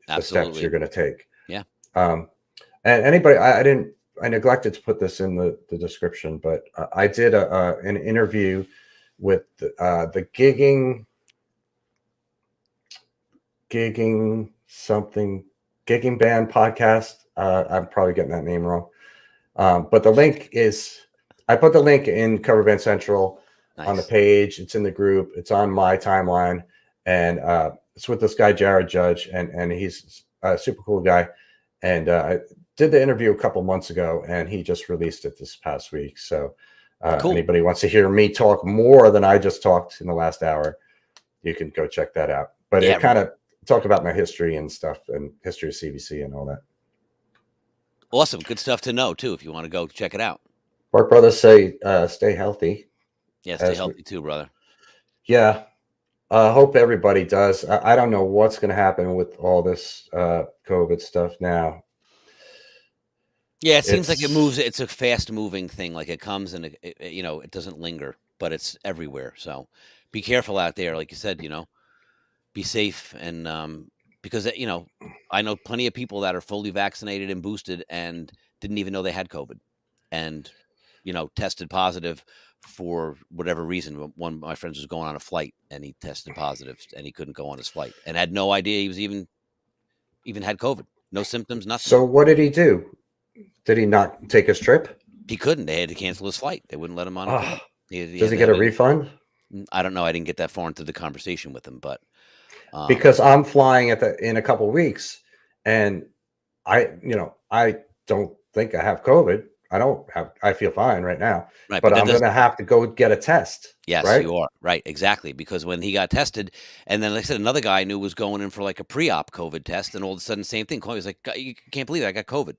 Speaker 1: the steps you're going to take.
Speaker 2: Yeah.
Speaker 1: And anybody, I neglected to put this in the description, but I did an interview with the gigging band podcast. I'm probably getting that name wrong. But the link is, I put the link in Cover Band Central on the page. It's in the group. It's on my timeline, and it's with this guy Jared Judge, and he's a super cool guy. And I did the interview a couple months ago, and he just released it this past week. So
Speaker 2: cool.
Speaker 1: Anybody wants to hear me talk more than I just talked in the last hour, you can go check that out. But it kind of talk about my history and stuff, and history of CBC and all that.
Speaker 2: Awesome. Good stuff to know too, if you want to go check it out.
Speaker 1: Bark Brothers say stay healthy.
Speaker 2: Yeah, stay healthy too, brother.
Speaker 1: Yeah. I hope everybody does. I don't know what's going to happen with all this COVID stuff now.
Speaker 2: Yeah, it seems like it moves. It's a fast moving thing. Like it comes and it doesn't linger, but it's everywhere. So be careful out there. Like you said, be safe. And because, I know plenty of people that are fully vaccinated and boosted and didn't even know they had COVID, and, tested positive for whatever reason. One of my friends was going on a flight and he tested positive and he couldn't go on his flight and had no idea he was even had COVID. No symptoms, nothing.
Speaker 1: So what did he do? Did he not take his trip?
Speaker 2: He couldn't. They had to cancel his flight. They wouldn't let him on.
Speaker 1: Does he get a refund?
Speaker 2: I don't know. I didn't get that far into the conversation with him, but
Speaker 1: because I'm flying in a couple of weeks, and I don't think I have COVID. I feel fine right now,
Speaker 2: right,
Speaker 1: but I'm going to have to go get a test.
Speaker 2: Yes,
Speaker 1: right?
Speaker 2: You are. Right, exactly. Because when he got tested, and then like I said, another guy I knew was going in for like a pre-op COVID test, and all of a sudden, same thing. He was like, "You can't believe it, I got COVID."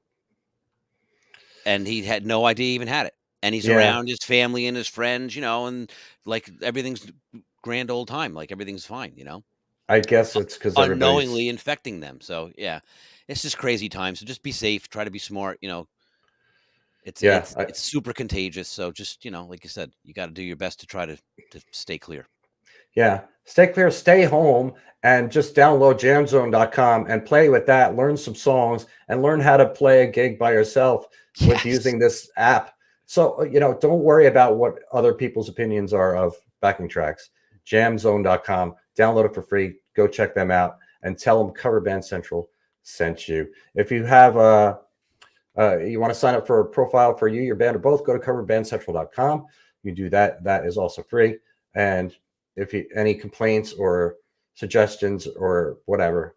Speaker 2: And he had no idea he even had it. And he's around his family and his friends, and like everything's grand old time. Like everything's fine,
Speaker 1: I guess it's because
Speaker 2: unknowingly infecting them. So yeah, it's just crazy times. So just be safe. Try to be smart. It's super contagious. So just like you said, you got to do your best to try to stay clear.
Speaker 1: Yeah, stay clear. Stay home, and just download jamzone.com and play with that. Learn some songs and learn how to play a gig by yourself with using this app. So don't worry about what other people's opinions are of backing tracks. Jamzone.com. Download it for free. Go check them out and tell them Cover Band Central sent you. If you have you want to sign up for a profile for you, your band, or both, go to coverbandcentral.com. You do that. That is also free. And if you any complaints or suggestions or whatever,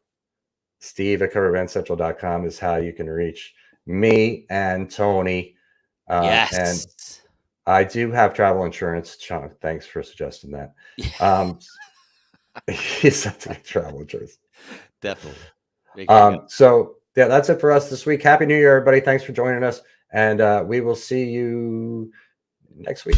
Speaker 1: Steve at coverbandcentral.com is how you can reach me and Tony.
Speaker 2: Yes.
Speaker 1: And I do have travel insurance, Sean. Thanks for suggesting that. Yes, that's a travel insurance.
Speaker 2: Definitely. Make sure you
Speaker 1: So yeah, that's it for us this week. Happy New Year, everybody. Thanks for joining us. And we will see you next week.